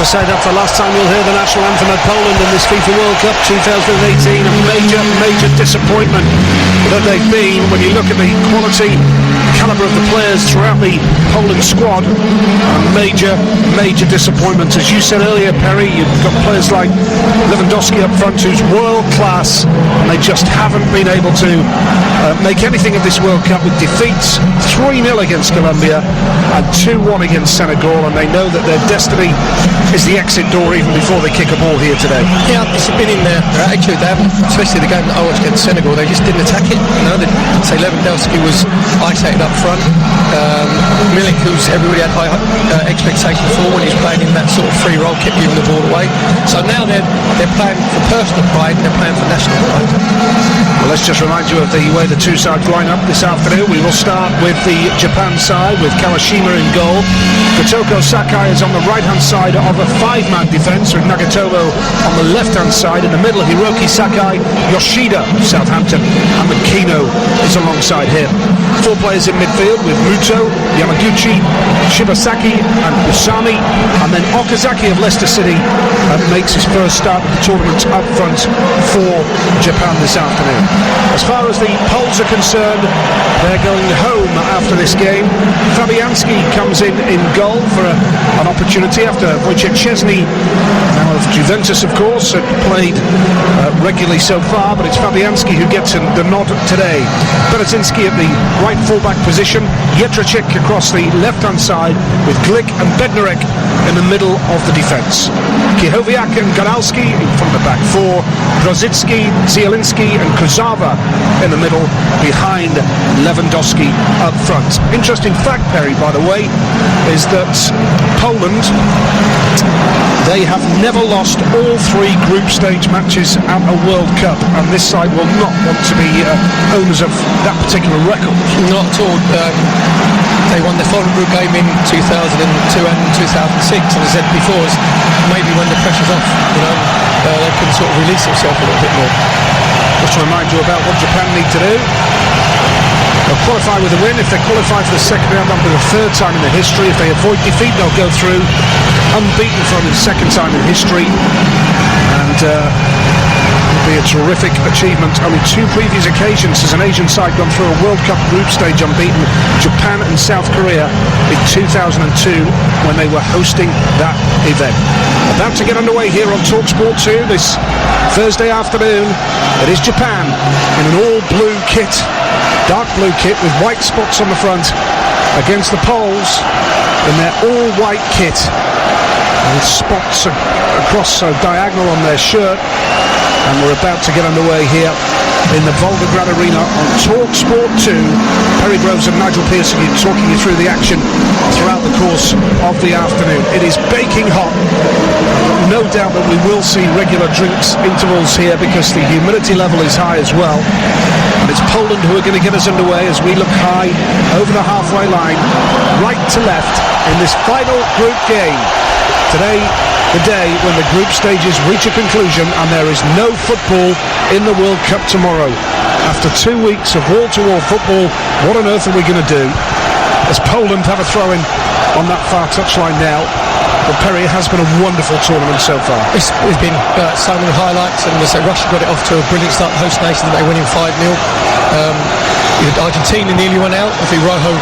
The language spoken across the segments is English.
I say, that's the last time you'll hear the national anthem of Poland in this FIFA World Cup 2018. A major disappointment that they've been. When you look at the quality, calibre of the players throughout the Poland squad, a major disappointment. As you said earlier, Perry, you've got players like Lewandowski up front, who's world class, and they just haven't been able to make anything of this World Cup, with defeats 3-0 against Colombia and 2-1 against Senegal, and they know that their destiny is the exit door even before they kick a ball here today. Yeah, it's been in their attitude. They haven't, especially the game that I watched against Senegal, they just didn't attack it. You know, say Lewandowski was isolated up front. Milik, who's everybody had high expectations for when he's playing in that sort of free role, kept giving the ball away. So now they're playing for personal pride and they're playing for national pride. Well, let's just remind you of the way the two sides line up this afternoon. We will start with the Japan side with Kawashima in goal. Kotoko Sakai is on the right-hand side of a 5-man defence, with Nagatomo on the left-hand side. In the middle, Hiroki Sakai, Yoshida of Southampton, and Makino is alongside him. 4 players in midfield with Muto, Yamaguchi, Shibasaki and Usami, and then Okazaki of Leicester City makes his first start of the tournament up front for Japan this afternoon. As far as the Poles are concerned, they're going home after this game. Fabianski comes in goal for an opportunity after Wojciech Szczesny, now of Juventus of course, had played regularly so far, but it's Fabianski who gets the nod today. Bereszynski at the right full-back position, Jetracek across the left-hand side, with Glick and Bednarek in the middle of the defence. Kijowiak and Gadalski in front of the back 4, Grozicki, Zielinski and Kurzawa in the middle, behind Lewandowski up front. Interesting fact, Perry, by the way, is that Poland, they have never lost all 3 group stage matches at a World Cup, and this side will not want to be owners of that particular record. Not at all. They won the following group game in 2002 and 2006, and as I said before, maybe when the pressure's off, you know, they can sort of release themselves a little bit more. Just to remind you about what Japan need to do. They'll qualify with a win. If they qualify for the second round, that'll be the 3rd time in their history. If they avoid defeat, they'll go through unbeaten for the 2nd time in history, and it'll be a terrific achievement. Only 2 previous occasions has an Asian side gone through a World Cup group stage unbeaten: Japan and South Korea in 2002 when they were hosting that event. About to get underway here on TalkSport 2 this Thursday afternoon. It is Japan in an all-blue kit, dark blue kit with white spots on the front, against the Poles in their all-white kit with spots across so diagonal on their shirt. And we're about to get underway here in the Volgograd Arena on TalkSport 2. Perry Groves and Nigel Pearson talking you through the action throughout the course of the afternoon. It is baking hot. No doubt that we will see regular drinks intervals here because the humidity level is high as well. And it's Poland who are going to get us underway as we look high over the halfway line, right to left in this final group game. Today, the day when the group stages reach a conclusion and there is no football in the World Cup tomorrow. After 2 weeks of wall-to-wall football, what on earth are we going to do? As Poland have a throw-in on that far touchline now. But Perry, it has been a wonderful tournament so far. It's been so many highlights, and Russia got it off to a brilliant start. The host nation, they winning 5-0. Argentina nearly went out. I think Rojo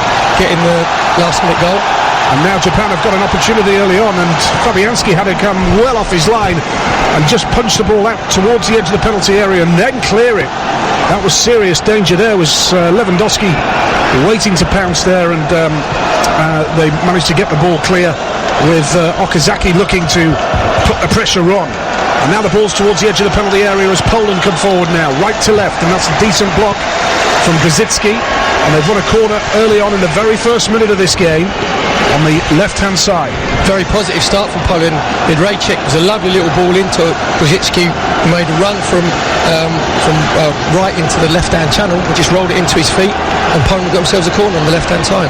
getting the last-minute goal. And now Japan have got an opportunity early on, and Fabianski had to come well off his line and just punch the ball out towards the edge of the penalty area and then clear it. That was serious danger. There was Lewandowski waiting to pounce there, and they managed to get the ball clear with Okazaki looking to put the pressure on. And now the ball's towards the edge of the penalty area as Poland come forward now, right to left, and that's a decent block from Grozicki. And they've won a corner early on in the very first minute of this game on the left-hand side. Very positive start from Poland. Jetracek was a lovely little ball into Grozicki, who made a run from right into the left-hand channel and just rolled it into his feet, and Poland got themselves a corner on the left-hand side.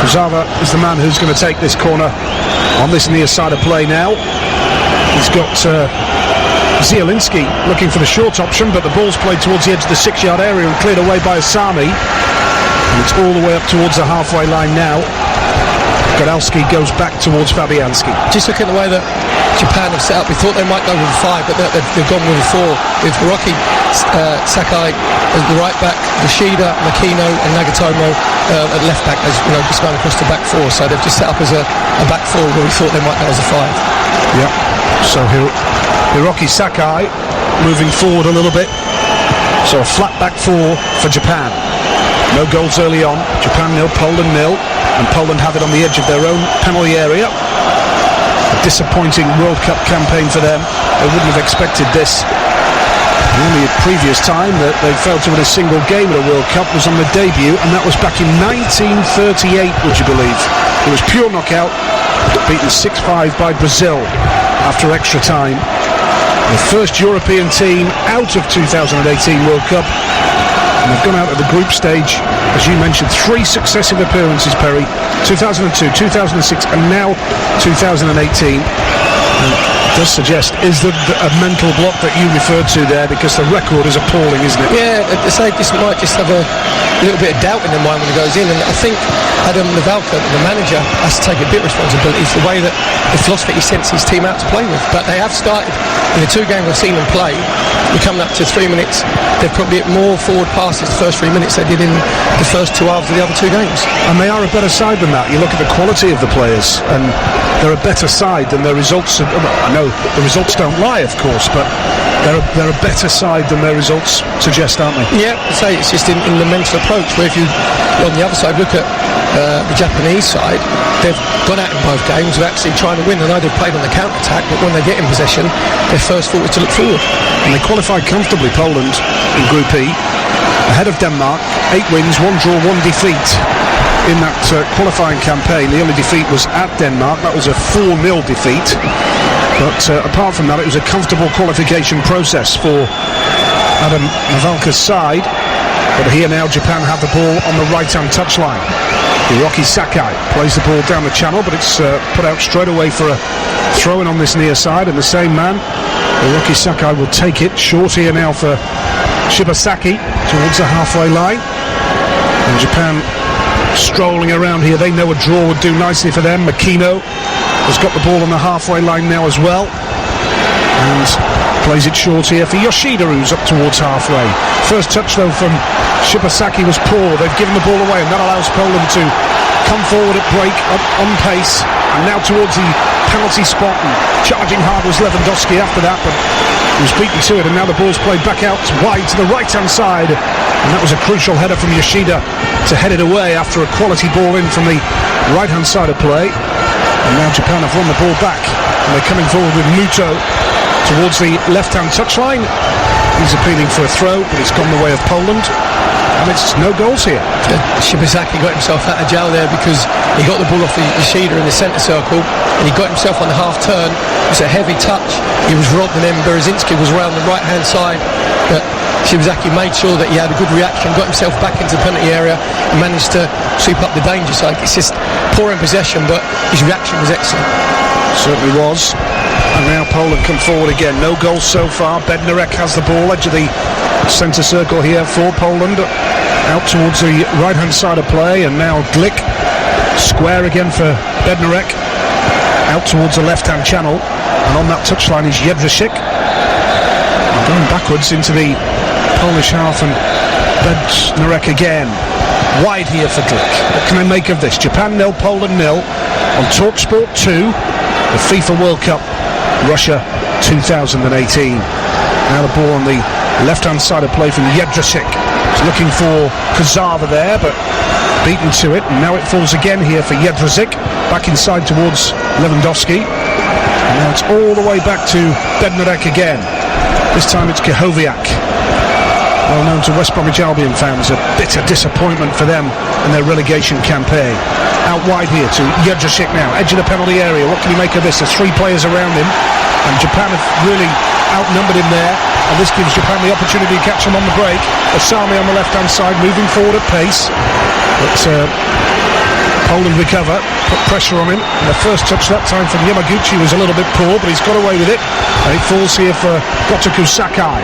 Kurzawa is the man who's going to take this corner on this near side of play now. He's got Zielinski looking for the short option, but the ball's played towards the edge of the 6-yard area and cleared away by Usami. And it's all the way up towards the halfway line now. Gadalski goes back towards Fabianski. Just look at the way that Japan have set up. We thought they might go with a 5, but they've gone with a 4 with Hiroki Sakai as the right back, Yoshida, Makino and Nagatomo at left back, as you know, just going across the back 4. So they've just set up as a back 4 where we thought they might go as a 5. Yeah, so Hiroki Sakai moving forward a little bit. So a flat back 4 for Japan. No goals early on. Japan 0, Poland 0, and Poland have it on the edge of their own penalty area. A disappointing World Cup campaign for them. They wouldn't have expected this. The only previous time that they failed to win a single game at a World Cup was on the debut, and that was back in 1938, would you believe? It was pure knockout, beaten 6-5 by Brazil after extra time. The first European team out of 2018 World Cup, and they've gone out of the group stage, as you mentioned, 3 successive appearances, Perry, 2002, 2006 and now 2018. It does suggest, is there a mental block that you referred to there, because the record is appalling, isn't it? Yeah, they say this might just have a little bit of doubt in their mind when it goes in, and I think Adam Navalka, the manager, has to take a bit of responsibility for the way that the philosophy he sends his team out to play with. But they have started, in the 2 games I've seen them play, we're coming up to 3 minutes, they've probably hit more forward passes the first 3 minutes they did in the first 2 halves of the other 2 games. And they are a better side than that. You look at the quality of the players, and they're a better side than their results. I know the results don't lie, of course, but they're a better side than their results suggest, aren't they? Yeah, I say it's just in the mental approach, where if you, on the other side, look at the Japanese side, they've gone out in both games of actually trying to win. I know they've played on the counter-attack, but when they get in possession, their first thought is to look forward. And they qualified comfortably, Poland, in Group E, ahead of Denmark, 8 wins, 1 draw, 1 defeat. In that qualifying campaign, the only defeat was at Denmark. That was a 4-0 defeat. But apart from that, it was a comfortable qualification process for Adam Navalka's side. But here now, Japan have the ball on the right-hand touchline. Hiroki Sakai plays the ball down the channel, but it's put out straight away for a throw-in on this near side, and the same man, Hiroki Sakai, will take it. Short here now for Shibasaki towards the halfway line. And Japan strolling around here. They know a draw would do nicely for them. Makino has got the ball on the halfway line now as well, and plays it short here for Yoshida, who's up towards halfway. First touch though from Shibasaki was poor. They've given the ball away, and that allows Poland to come forward at break, up on pace, and now towards the penalty spot, and charging hard was Lewandowski after that, but he was beaten to it, and now the ball's played back out wide to the right-hand side, and that was a crucial header from Yoshida to head it away after a quality ball in from the right-hand side of play. And now Japan have won the ball back, and they're coming forward with Muto towards the left-hand touchline. He's appealing for a throw, but it's gone the way of Poland, and it's no goals here. Shibasaki got himself out of jail there because he got the ball off Yoshida in the centre circle, and he got himself on the half turn. It was a heavy touch. He was robbed, and then Berezinski was around the right-hand side, but Shibasaki made sure that he had a good reaction, got himself back into the penalty area, and managed to sweep up the danger. So it's just poor in possession, but his reaction was excellent. Certainly was. And now Poland come forward again. No goals so far. Bednarek has the ball, edge of the centre circle here for Poland. Out towards the right-hand side of play, and now Glick. Square again for Bednarek. Out towards the left-hand channel, and on that touchline is Jedrzejczyk. Going backwards into the Polish half, and Bednarek again. Wide here for Glick. What can I make of this? Japan 0, Poland 0 on TalkSport 2, the FIFA World Cup, Russia 2018. Now the ball on the left-hand side of play from Jedrzejczyk. He's looking for Kazava there, but beaten to it. And now it falls again here for Jedrzejczyk. Back inside towards Lewandowski. And now it's all the way back to Bednarek again. This time it's Krychowiak. Well known to West Bromwich Albion fans, a bitter disappointment for them in their relegation campaign. Out wide here to Jedrzejczyk now, edge of the penalty area. What can he make of this? There's 3 players around him, and Japan have really outnumbered him there, and this gives Japan the opportunity to catch him on the break. Osami on the left-hand side, moving forward at pace, but Poland recover, put pressure on him, and the first touch that time from Yamaguchi was a little bit poor, but he's got away with it, and it falls here for Gotoku Sakai.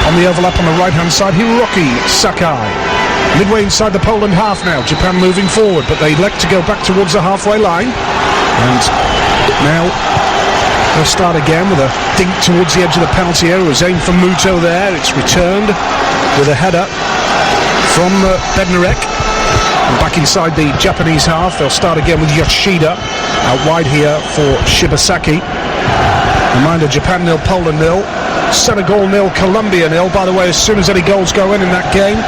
On the overlap on the right-hand side, Hiroki Sakai. Midway inside the Poland half now, Japan moving forward, but they elect to go back towards the halfway line, and now They'll start again with a dink towards the edge of the penalty area. It was aimed for Muto there. It's returned with a header from Bednarek. And back inside the Japanese half. They'll start again with Yoshida out wide here for Shibasaki. Reminder, Japan 0, Poland 0. Senegal 0, Colombia 0. By the way, as soon as any goals go in that game,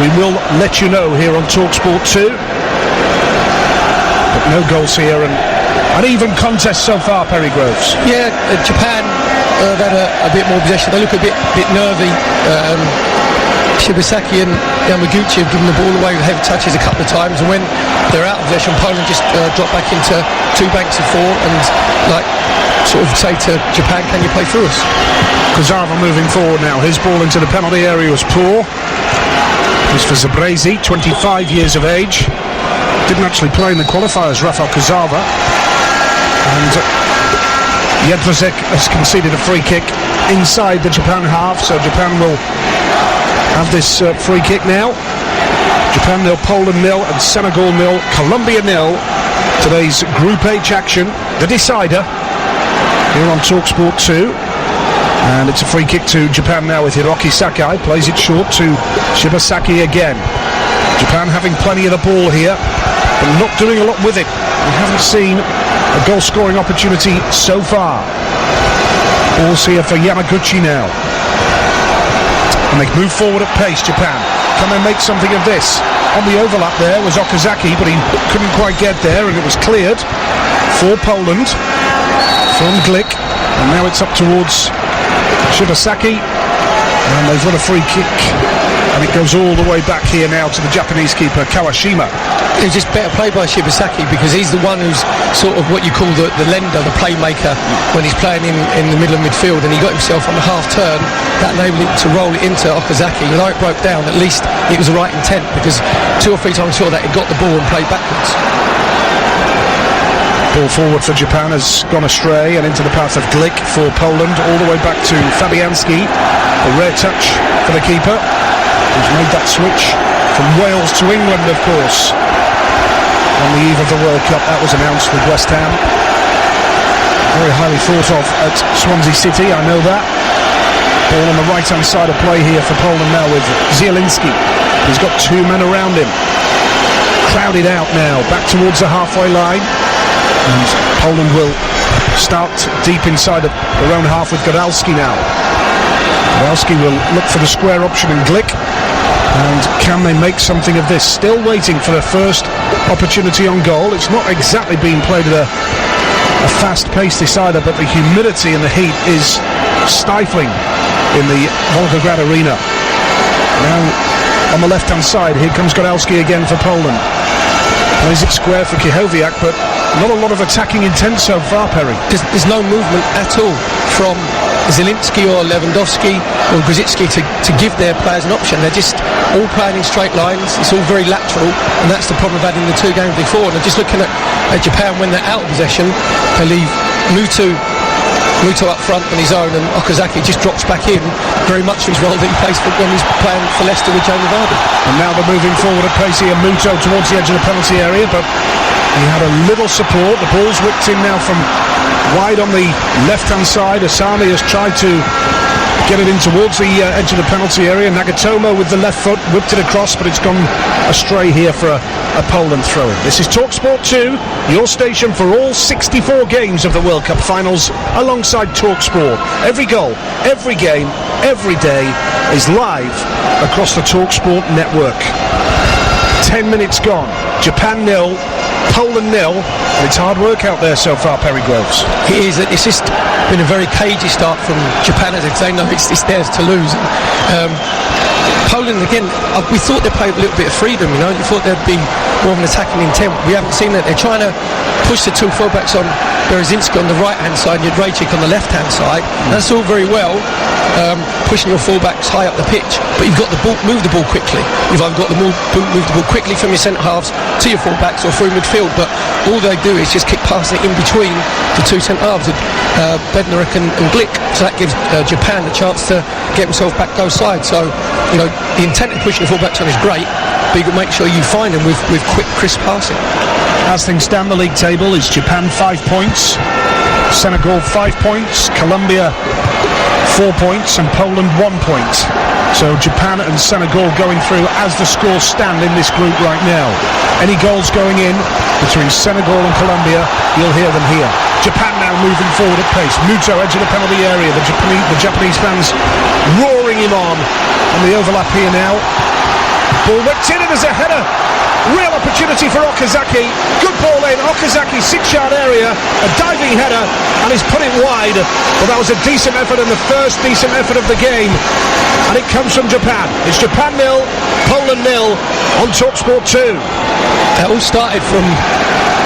we will let you know here on TalkSport 2. But no goals here, and an even contest so far, Perry Groves. Yeah, Japan have had a bit more possession. They look a bit nervy. Shibasaki and Yamaguchi have given the ball away with heavy touches a couple of times, and when they're out of possession, Poland just drop back into two banks of four and sort of say to Japan, can you play through us? Kurzawa moving forward now. His ball into the penalty area was poor. This for Zabrezi, 25 years of age. Didn't actually play in the qualifiers, Rafael Kurzawa. And Jedrzejczyk has conceded a free kick inside the Japan half, so Japan will have this free kick now. Japan 0, Poland 0, and Senegal 0, Colombia 0. Today's Group H action, the decider, here on TalkSport 2. And it's a free kick to Japan now with Hiroki Sakai. Plays it short to Shibasaki again. Japan having plenty of the ball here, but not doing a lot with it. We haven't seen a goal-scoring opportunity so far. Ball's here for Yamaguchi now. And they move forward at pace, Japan. Can they make something of this? On the overlap there was Okazaki, but he couldn't quite get there, and it was cleared for Poland from Glick. And now it's up towards Shibasaki, and they've got a free kick, and it goes all the way back here now to the Japanese keeper Kawashima. It was just better play by Shibasaki, because he's the one who's sort of what you call the lender, the playmaker when he's playing in the middle of midfield, and he got himself on the half turn that enabled him to roll it into Okazaki. Although it broke down, at least it was the right intent, because 2 or 3 times before that he got the ball and played backwards. Ball forward for Japan has gone astray and into the path of Glick for Poland, all the way back to Fabianski. A rare touch for the keeper, who's made that switch from Wales to England, of course. On the eve of the World Cup, that was announced with West Ham. Very highly thought of at Swansea City, I know that. Ball on the right-hand side of play here for Poland now with Zielinski. He's got 2 men around him. Crowded out now, back towards the halfway line. And Poland will start deep inside of their own half with Godalski now. Godalski will look for the square option in Glick. And can they make something of this? Still waiting for their first opportunity on goal. It's not exactly being played at a fast-paced decider, but the humidity and the heat is stifling in the Volgograd arena. Now on the left-hand side, here comes Godalski again for Poland. Plays it square for Kijowiak, but not a lot of attacking intent so far, Perry. There's no movement at all from Zielinski or Lewandowski or Grzycki to give their players an option. They're just all playing in straight lines. It's all very lateral, and that's the problem of having the 2 games before. And just looking at Japan, when they're out of possession, they leave Muto up front on his own, and Okazaki just drops back in, very much his role that he plays for when he's playing for Leicester with Jamie Vardy. And now they're moving forward at pace here, Muto towards the edge of the penalty area, but he had a little support. The ball's whipped in now from wide on the left-hand side. Asami has tried to get it in towards the edge of the penalty area. Nagatomo with the left foot whipped it across, but it's gone astray here for a Poland throw-in. This is TalkSport 2, your station for all 64 games of the World Cup finals, alongside TalkSport. Every goal, every game, every day is live across the TalkSport network. 10 minutes gone. Japan 0, Poland 0, and it's hard work out there so far, Perry Groves. It is. It's just been a very cagey start from Japan, as if they know it's theirs to lose. Poland, again, we thought they'd play with a little bit of freedom, you know. We thought there'd be more of an attacking intent. We haven't seen that. They're trying to push the 2 fullbacks on Berezinski on the right-hand side and Jedrzejczyk on the left-hand side. That's all very well, pushing your fullbacks high up the pitch, but you've got the ball, move the ball quickly. You've either got to move the ball quickly from your centre-halves to your fullbacks or through midfield, but all they do is just kick past it in between the 2 centre-halves, Bednarek and Glick. So that gives Japan a chance to get themselves back those sides. So, you know, the intent of pushing the fullbacks on is great, but you've got to make sure you find them with quick, crisp passing. As things stand, the league table is Japan 5 points, Senegal 5 points, Colombia 4 points, and Poland 1 point. So Japan and Senegal going through as the scores stand in this group right now. Any goals going in between Senegal and Colombia, you'll hear them here. Japan now moving forward at pace. Muto edge of the penalty area. The Japanese fans roaring him on the overlap here now. Ball whipped in, and there's a header. Real opportunity for Okazaki. Good ball in. Okazaki, 6-yard area. A diving header, and he's put it wide. Well, that was a decent effort, and the first decent effort of the game. And it comes from Japan. It's Japan 0, Poland 0 on TalkSport 2. That all started from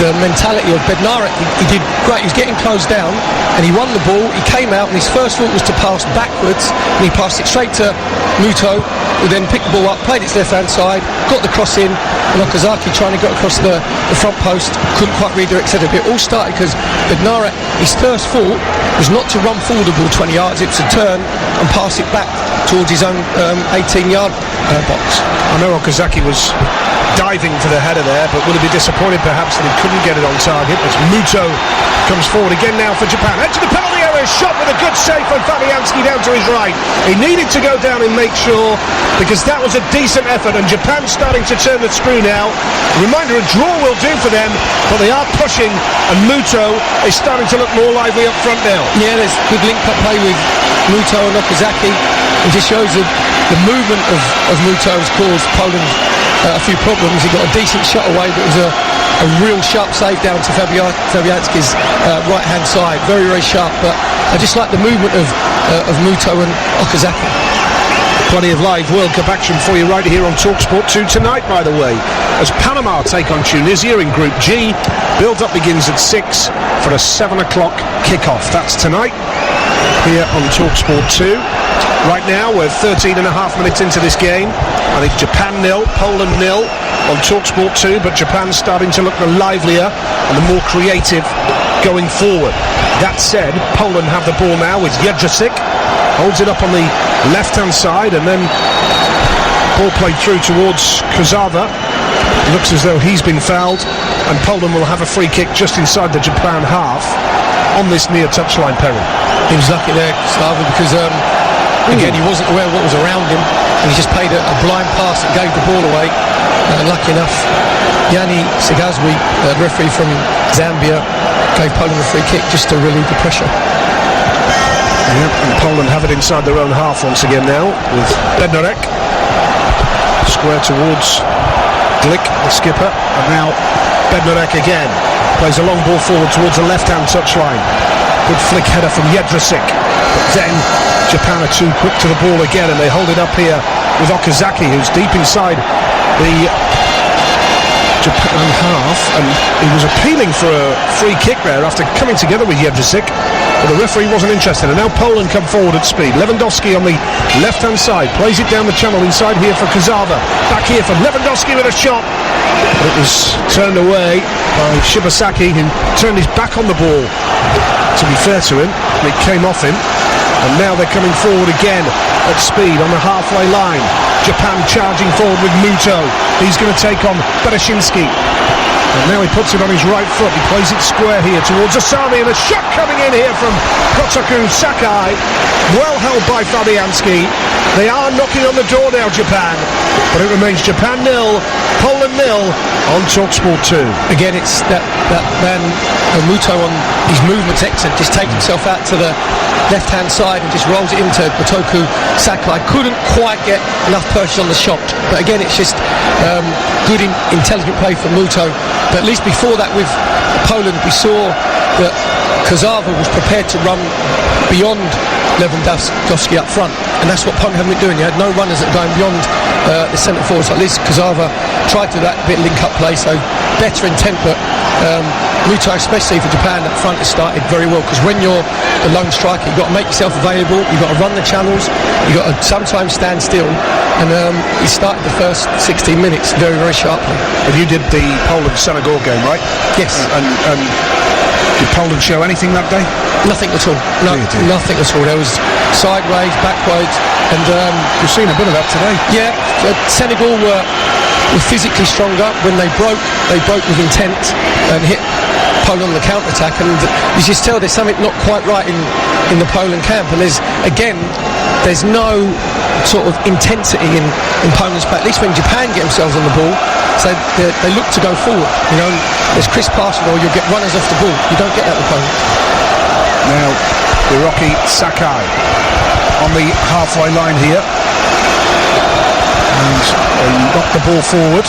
the mentality of Bednarek. He did great. He was getting closed down, and he won the ball. He came out, and his first thought was to pass backwards, and he passed it straight to Muto, who then picked the ball up, played its left-hand side, got the cross in, and Okazaki trying to get across the front post, couldn't quite redirect it. It all started because Bednarek, his first thought was not to run forward the ball 20 yards, it was to turn and pass it back towards his own 18-yard box. I know Okazaki was diving for the header there, but will he be disappointed perhaps that he couldn't get it on target? As Muto comes forward again now for Japan. Edge of the penalty area, shot with a good save from Fabianski down to his right. He needed to go down and make sure, because that was a decent effort, and Japan's starting to turn the screw now. Reminder, a draw will do for them, but they are pushing, and Muto is starting to look more lively up front now. Yeah, there's good link-up play with Muto and Okazaki. It just shows that the movement of Muto has caused Poland a few problems. He got a decent shot away, but it was a real sharp save down to Fabianski's right-hand side. Very, very sharp, but I just like the movement of Muto and Okazaki. Plenty of live World Cup action for you right here on TalkSport 2 tonight, by the way, as Panama take on Tunisia in Group G. Build-up begins at 6 for a 7 o'clock kick-off. That's tonight here on TalkSport 2. Right now we're 13 and a half minutes into this game, and it's Japan 0, Poland 0 on TalkSport 2, but Japan's starting to look the livelier and the more creative going forward. That said, Poland have the ball now with Jedrzejczyk, holds it up on the left-hand side, and then ball played through towards Kurzawa. Looks as though he's been fouled, and Poland will have a free kick just inside the Japan half on this near touchline, Perry. He was lucky there, Kurzawa, because again, he wasn't aware of what was around him, and he just played a blind pass and gave the ball away. Lucky enough, Yanni Sigazwi, the referee from Zambia, gave Poland a free kick just to relieve the pressure. Yep, and Poland have it inside their own half once again now, with Bednarek square towards Glick, the skipper, and now Bednarek again plays a long ball forward towards the left-hand touchline. Good flick header from Jedrzejczyk, but then Japan are too quick to the ball again, and they hold it up here with Okazaki, who's deep inside the Japan half, and he was appealing for a free kick there after coming together with Jedrzejczyk, but the referee wasn't interested. And now Poland come forward at speed. Lewandowski on the left-hand side plays it down the channel inside here for Kurzawa. Back here for Lewandowski with a shot, but it was turned away by Shibasaki, who turned his back on the ball. To be fair to him, it came off him. And now they're coming forward again at speed on the halfway line. Japan charging forward with Muto. He's going to take on Bereshinski. And now he puts it on his right foot. He plays it square here towards Asami, and a shot coming in here from Kotoku Sakai. Well held by Fabianski. They are knocking on the door now, Japan. But it remains Japan 0, Poland 0 on TalkSport 2. Again, it's that man Muto on his movement's excellent. Just takes himself out to the left-hand side and just rolls it into Kotoku Sakai. Couldn't quite get enough purchase on the shot. But again, it's just good, intelligent play from Muto. But at least before that with Poland, we saw that Kurzawa was prepared to run beyond Lewandowski up front, and that's what Poland haven't been doing. You had no runners that are going beyond the centre forwards like this. Kurzawa tried to do that bit link-up play, so better intent, but Muto, especially for Japan, up front has started very well, because when you're the lone striker, you've got to make yourself available, you've got to run the channels, you've got to sometimes stand still, and he started the first 16 minutes very, very sharply. And you did the Poland-Senegal game, right? Yes. And did Poland show anything that day? Nothing at all. No, nothing at all. There was sideways, backwards, and you've seen a bit of that today. Yeah, Senegal were physically stronger. When they broke with intent and hit Poland on the counter-attack, and you just tell there's something not quite right in the Poland camp, and there's no sort of intensity in Poland's play. At least when Japan get themselves on the ball, so they look to go forward. There's crisp passing, or you'll get runners off the ball. You don't get that with Poland. Now, Hiroki Sakai on the halfway line here, and they knock the ball forward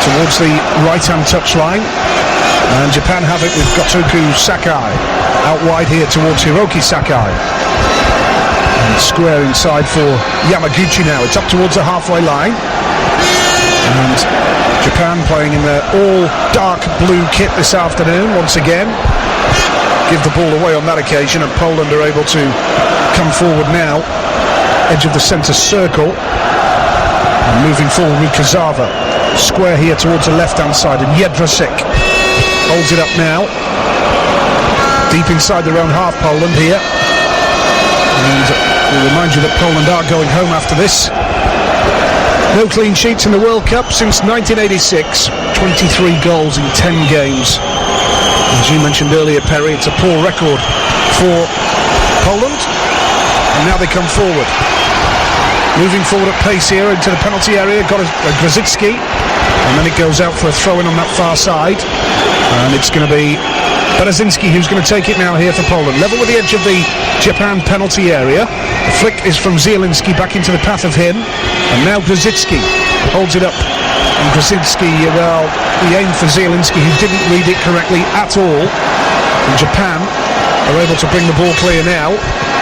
towards the right-hand touchline, and Japan have it with Gotoku Sakai out wide here towards Hiroki Sakai. Square inside for Yamaguchi now. It's up towards the halfway line, and Japan playing in their all dark blue kit this afternoon once again. Give the ball away on that occasion, and Poland are able to come forward now, edge of the centre circle, and moving forward with Kazawa. Square here towards the left hand side, and Jedrzejczyk holds it up now, deep inside their own half. Poland here, and we'll remind you that Poland are going home after this. No clean sheets in the World Cup since 1986. 23 goals in 10 games. As you mentioned earlier, Perry, it's a poor record for Poland. And now they come forward. Moving forward at pace here into the penalty area. Got a Grzycki. And then it goes out for a throw-in on that far side. And it's going to be Berezinski who's going to take it now here for Poland. Level with the edge of the Japan penalty area. The flick is from Zielinski back into the path of him. And now Grzycki holds it up. And Grzycki, well, he aimed for Zielinski, who didn't read it correctly at all. And Japan are able to bring the ball clear now.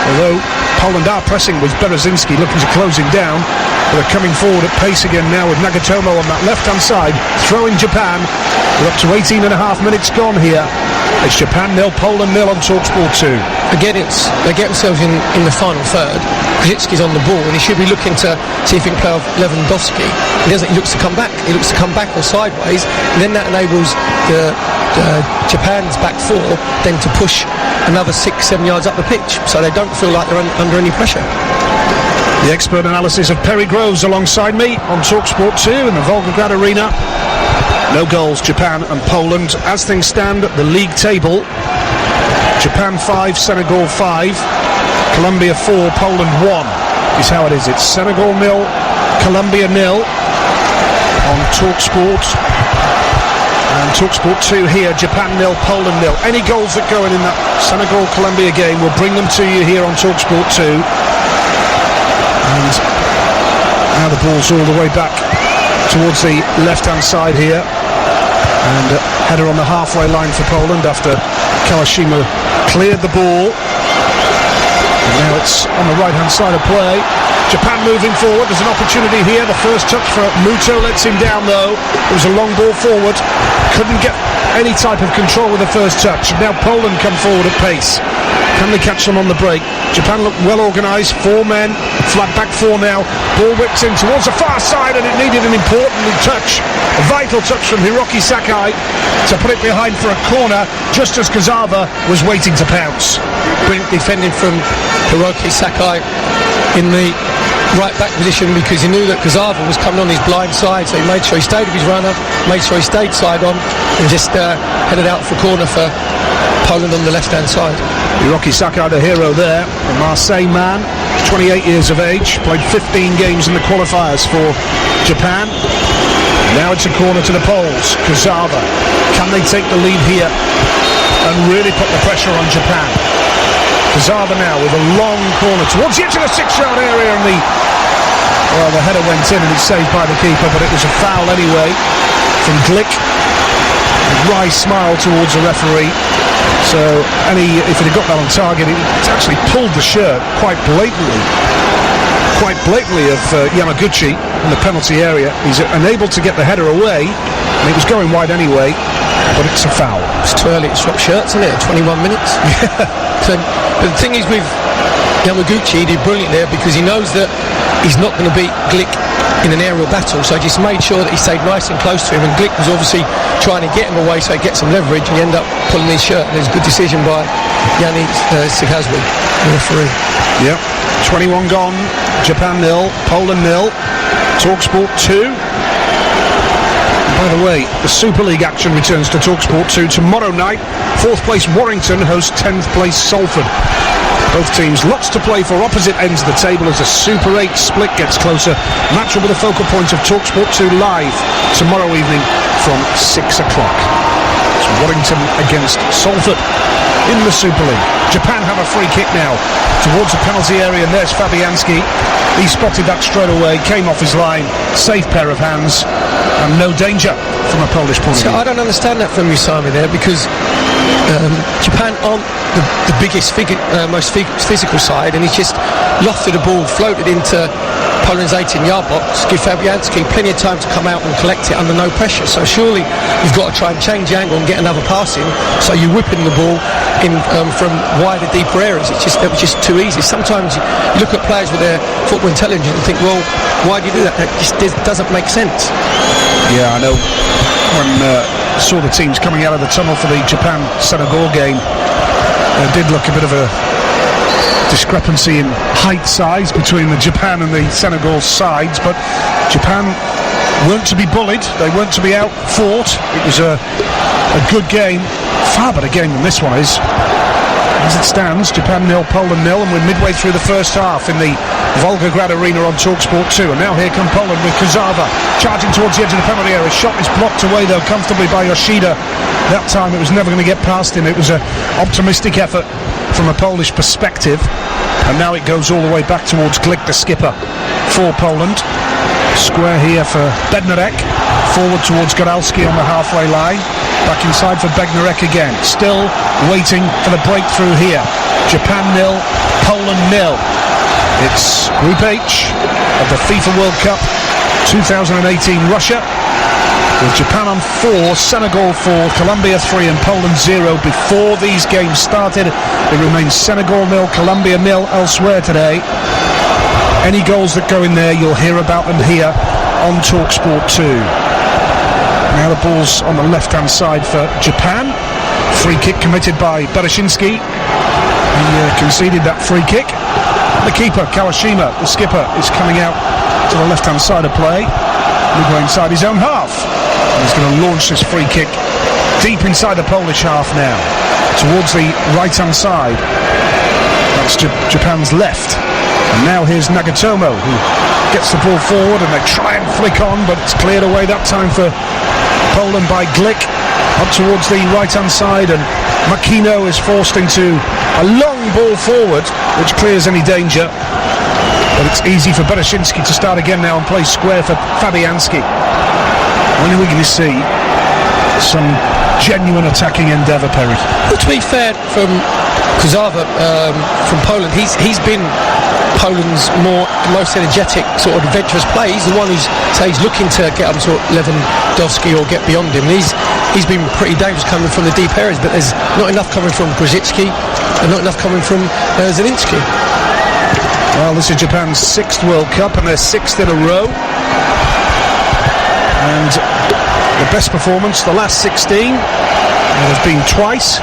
Although Poland are pressing with Berezinski looking to close him down. But they're coming forward at pace again now with Nagatomo on that left-hand side, throwing Japan. We're up to 18 and a half minutes gone here. It's Japan 0, Poland 0 on TalkSport 2. Again, they get themselves in the final third. Grzycki's on the ball, and he should be looking to see if he can play off Lewandowski. He doesn't. He looks to come back. He looks to come back or sideways, and then that enables the Japan's back four then to push another 6-7 yards up the pitch, so they don't feel like they're under any pressure. The expert analysis of Perry Groves alongside me on TalkSport 2 in the Volgograd Arena. No goals, Japan and Poland. As things stand at the league table, Japan 5, Senegal 5, Colombia 4, Poland 1 is how it is. It's Senegal 0, Colombia 0 on TalkSport. And TalkSport 2 here, Japan 0, Poland 0. Any goals that go in that Senegal-Colombia game, we'll bring them to you here on TalkSport 2. And now the ball's all the way back towards the left-hand side here. And header on the halfway line for Poland after Kawashima cleared the ball. And now it's on the right-hand side of play. Japan moving forward. There's an opportunity here. The first touch for Muto lets him down though. It was a long ball forward. Couldn't get any type of control with the first touch. Now Poland come forward at pace. Can they catch them on the break? Japan look well organised. 4 men. Flat back 4 now. Ball whips in towards the far side, and it needed an important touch. A vital touch from Hiroki Sakai to put it behind for a corner just as Kazawa was waiting to pounce. Brilliant defending from Hiroki Sakai in the right back position, because he knew that Kazawa was coming on his blind side, so he made sure he stayed with his runner, made sure he stayed side on, and just headed out for corner for Poland on the left hand side. Hiroki Sakai, the hero there, a Marseille man, 28 years of age, played 15 games in the qualifiers for Japan. Now it's a corner to the Poles. Kazawa, can they take the lead here and really put the pressure on Japan? Kazawa now with a long corner towards the edge of the 6-yard area, and the header went in and it's saved by the keeper, but it was a foul anyway from Glick. A wry smile towards the referee. So if it had got that on target, it's actually pulled the shirt quite blatantly of Yamaguchi in the penalty area. He's unable to get the header away, and it was going wide anyway, but it's a foul. It's too early to swap shirts, isn't it? 21 minutes. But the thing is with Yamaguchi, he did brilliant there because he knows that he's not going to beat Glick in an aerial battle, so he just made sure that he stayed nice and close to him, and Glick was obviously trying to get him away so he gets some leverage, and he ended up pulling his shirt, and it was a good decision by Yanni Sikazwi, the referee. Yep, 21 gone, Japan 0, Poland 0, TalkSport 2. By the way, the Super League action returns to TalkSport 2 tomorrow night. 4th place Warrington hosts 10th place Salford. Both teams lots to play for, opposite ends of the table as the Super 8 split gets closer. Match will be the focal point of TalkSport 2 live tomorrow evening from 6 o'clock. It's Warrington against Salford in the Super League. Japan have a free kick now towards the penalty area, and there's Fabianski. He spotted that straight away, came off his line, safe pair of hands, and no danger from a Polish point of view. I don't understand that from you, Simon, there, because Japan aren't the biggest, most physical side, and he's just lofted the ball, floated into Poland's 18-yard box, give Fabianski plenty of time to come out and collect it under no pressure. So surely you've got to try and change the angle and get another pass in, so you're whipping the ball in from wider, deeper areas. It was just too easy. Sometimes you look at players with their football intelligence and think, well, why do you do that? That just doesn't make sense. Yeah, I know. When saw the teams coming out of the tunnel for the Japan-Senegal game, there did look a bit of a discrepancy in height size between the Japan and the Senegal sides, but Japan weren't to be bullied, they weren't to be out fought. It was a good game, far better game than this one is. As it stands, Japan 0, Poland 0, and we're midway through the first half in the Volgograd Arena on TalkSport 2. And now here come Poland with Kurzawa charging towards the edge of the penalty area. Shot is blocked away though comfortably by Yoshida. That time it was never going to get past him. It was an optimistic effort from a Polish perspective, and now it goes all the way back towards Glick, the skipper for Poland. Square here for Bednarek, forward towards Goralski on the halfway line, back inside for Bednarek again, still waiting for the breakthrough here. Japan 0, Poland 0. It's Group H of the FIFA World Cup 2018 Russia, with Japan on 4, Senegal 4, Colombia 3 and Poland 0. Before these games started, it remains Senegal 0, Colombia 0 elsewhere today. Any goals that go in there, you'll hear about them here on TalkSport 2. Now the ball's on the left-hand side for Japan. Free kick committed by Bereshinski. He conceded that free kick. The keeper, Kawashima, the skipper, is coming out to the left-hand side of play. Midway inside his own half. And he's going to launch this free kick deep inside the Polish half now, towards the right-hand side. That's Japan's left. And now here's Nagatomo, who gets the ball forward, and they try and flick on, but it's cleared away that time for Poland by Glick, up towards the right-hand side, and Makino is forced into a long ball forward, which clears any danger. But it's easy for Bereshinski to start again now and play square for Fabianski. When are we going to see some genuine attacking endeavour, Perry? Well, to be fair, from Kurzawa from Poland, he's been Poland's most energetic, sort of adventurous play. He's the one who's looking to get up to Lewandowski or get beyond him. He's been pretty dangerous coming from the deep areas, but there's not enough coming from Grzycki and not enough coming from Zielinski. Well, this is Japan's 6th World Cup and their 6th in a row. And the best performance, the last 16, has been twice.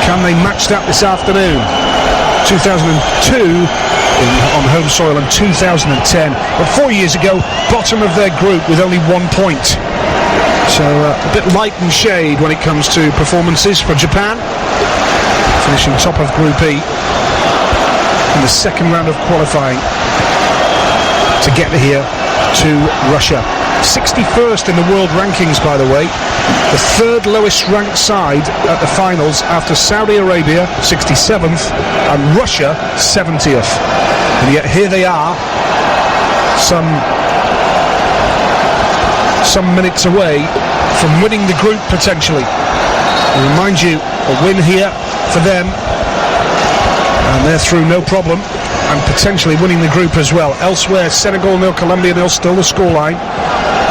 Can they match that this afternoon? 2002 on home soil and 2010. But 4 years ago, bottom of their group with only 1 point. So a bit light and shade when it comes to performances for Japan. Finishing top of Group E in the second round of qualifying to get here to Russia. 61st in the world rankings, by the way. The 3rd lowest ranked side at the finals after Saudi Arabia, 67th, and Russia, 70th. And yet here they are, some minutes away from winning the group potentially. I remind you, a win here for them, and they're through no problem, and potentially winning the group as well. Elsewhere, Senegal 0, Colombia 0, still the scoreline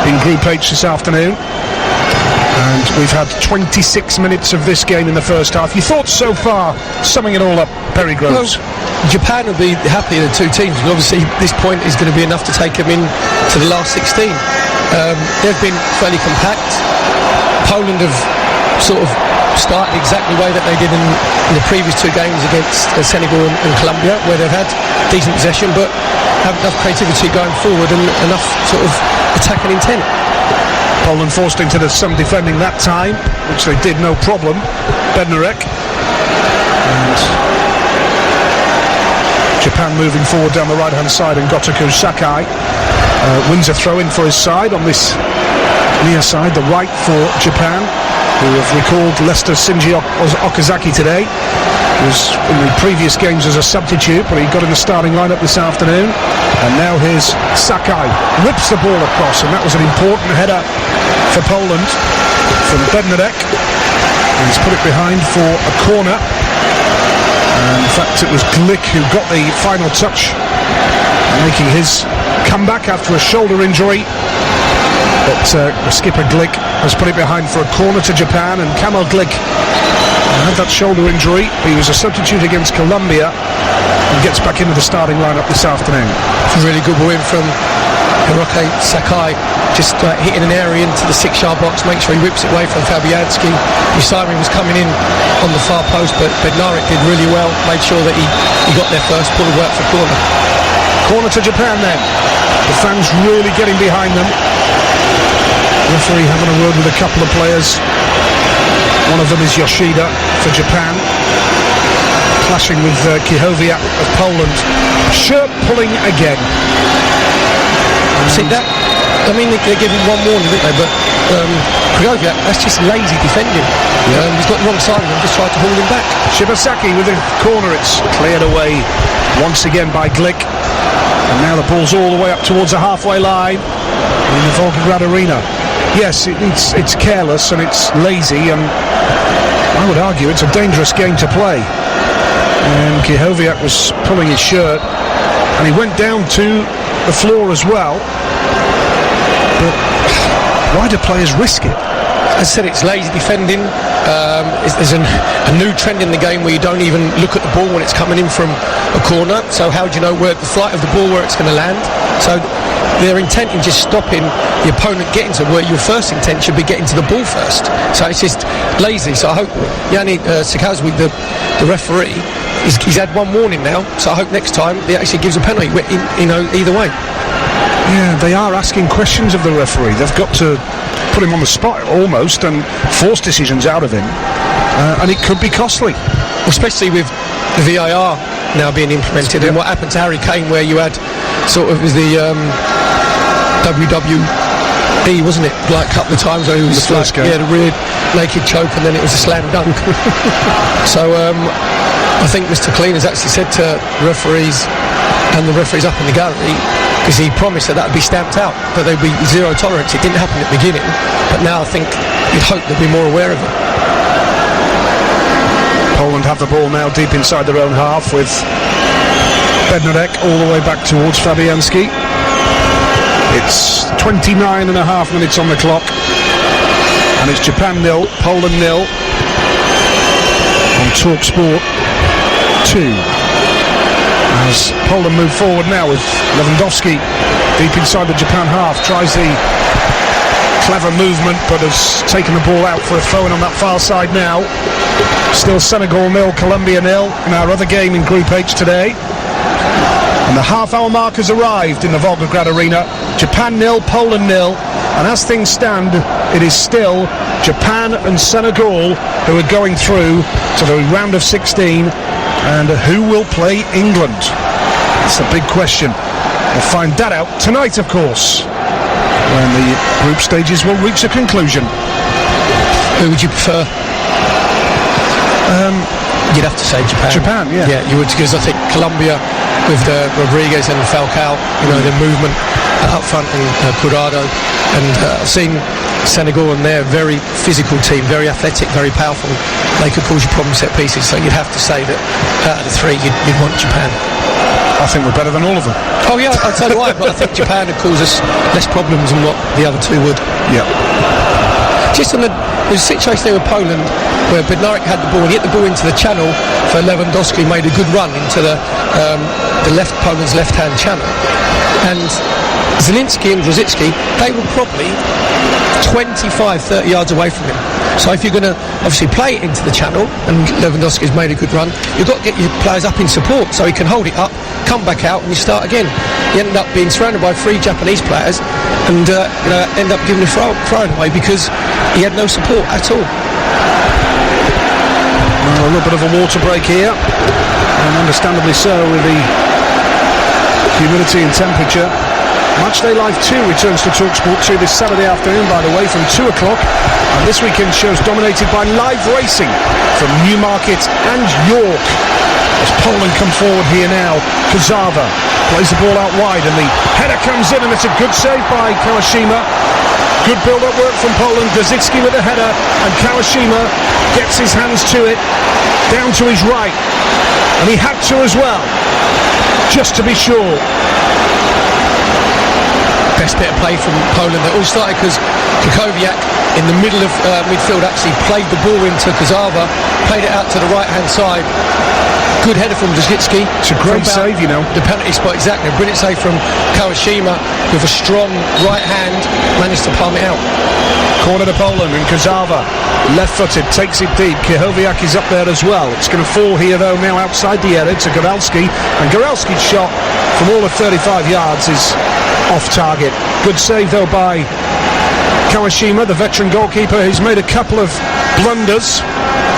in Group H this afternoon. And we've had 26 minutes of this game in the first half. Your thoughts so far, summing it all up, Perry Groves? Well, Japan will be happy with the two teams, but obviously this point is going to be enough to take them in to the last 16. They've been fairly compact. Poland have sort of started exactly the way that they did in the previous two games against Senegal and Colombia, where they've had decent possession but have enough creativity going forward and enough sort of attacking intent. Poland forced into some defending that time, which they did no problem. Bednarek. And Japan moving forward down the right-hand side, and Gotoku Sakai wins a throw-in for his side on this near side, the right for Japan, who have recalled Leicester Shinji Okazaki today. He was in the previous games as a substitute, but he got in the starting lineup this afternoon. And now here's Sakai, whips the ball across, and that was an important header for Poland from Bednarek. He's put it behind for a corner. And in fact, it was Glick who got the final touch, making his comeback after a shoulder injury. But skipper Glick has put it behind for a corner to Japan, and Kamal Glick had that shoulder injury. He was a substitute against Colombia and gets back into the starting lineup this afternoon. It's a really good win from Hiroki Sakai, just hitting an area into the 6-yard box, make sure he whips it away from Fabianski. Usami was coming in on the far post, but Bednarek did really well, made sure that he got there first, put the work for corner. Corner to Japan then. The fans really getting behind them. Referee having a word with a couple of players. One of them is Yoshida for Japan, clashing with Kihoviak of Poland. Shirt pulling again. See that? I mean, they gave him one warning, didn't they? But Kihoviak, that's just lazy defending. Yeah. He's got the wrong side of him, just tried to hold him back. Shibasaki with the corner. It's cleared away once again by Glick. And now the ball's all the way up towards the halfway line in the Volgograd Arena. Yes, it's careless and it's lazy, and I would argue it's a dangerous game to play. And Kihoviak was pulling his shirt, and he went down to the floor as well. But why do players risk it? As I said, it's lazy defending. There's a new trend in the game where you don't even look at the ball when it's coming in from a corner. So how do you know where the flight of the ball, where it's going to land? So their intent in just stopping the opponent getting to where your first intent should be getting to the ball first. So it's just lazy. So I hope Yanni Sakazwi, the referee, he's had one warning now. So I hope next time he actually gives a penalty. Either way. Yeah, they are asking questions of the referee. They've got to put him on the spot almost and force decisions out of him, and it could be costly, especially with the VAR now being implemented. And what happened to Harry Kane, where you had sort of the WWE, wasn't it, like a couple of times where he was the first game. The weird naked choke, and then it was a slam dunk. So I think Mr. Clean has actually said to referees and the referees up in the gallery, because he promised that would be stamped out, that there'd be zero tolerance. It didn't happen at the beginning, but now I think you'd hope they'd be more aware of it. Poland have the ball now deep inside their own half, with Bednarek all the way back towards Fabianski. It's 29 and a half minutes on the clock, and it's Japan 0, Poland 0 on TalkSport 2. As Poland move forward now with Lewandowski deep inside the Japan half, tries the clever movement but has taken the ball out for a throw-in on that far side now. Still Senegal 0, Colombia 0 in our other game in Group H today. And the half-hour mark has arrived in the Volgograd Arena. Japan 0, Poland 0. And as things stand, it is still Japan and Senegal who are going through to the round of 16. And who will play England? That's a big question. We'll find that out tonight, of course, when the group stages will reach a conclusion. Who would you prefer? You'd have to say Japan. Japan, yeah. Yeah, you would, because I think Colombia with Rodriguez and Falcao, their movement up front, and Curado, and I've seen Senegal, and they're a very physical team, very athletic, very powerful. They could cause you problem set pieces, so you'd have to say that out of the three you'd want Japan. I think we're better than all of them. Oh yeah, I'll tell you why, but I think Japan would cause us less problems than what the other two would. Yeah. Just on the situation there with Poland, where Bednarek had the ball, he hit the ball into the channel for Lewandowski, made a good run into the Poland's left-hand channel, and Zielinski and Rosicki, they were probably 25-30 yards away from him. So if you're going to obviously play it into the channel, and Lewandowski's made a good run, you've got to get your players up in support so he can hold it up, come back out and you start again. He ended up being surrounded by 3 Japanese players and ended up giving a throwing away because he had no support at all. Well, a little bit of a water break here, and understandably so with the humidity and temperature. Matchday Live 2 returns to TalkSport 2 this Saturday afternoon, by the way, from 2 o'clock. And this weekend show's dominated by live racing from Newmarket and York. As Poland come forward here now, Kazava plays the ball out wide and the header comes in, and it's a good save by Kawashima. Good build-up work from Poland. Gazicki with the header, and Kawashima gets his hands to it, down to his right. And he had to as well, just to be sure. Best bit of play from Poland. It all started because Kukowiak in the middle of midfield actually played the ball into Kazava, played it out to the right-hand side. Good header from Gazicki. It's a great save, you know. The penalty spot, exactly. A brilliant save from Kawashima with a strong right hand, managed to palm it out. Corner to Poland, and Kazava, left-footed, takes it deep. Kukowiak is up there as well. It's going to fall here, though, now outside the area to Goralski. And Goralski's shot from all of 35 yards is off target. Good save, though, by Kawashima, the veteran goalkeeper. He's made a couple of blunders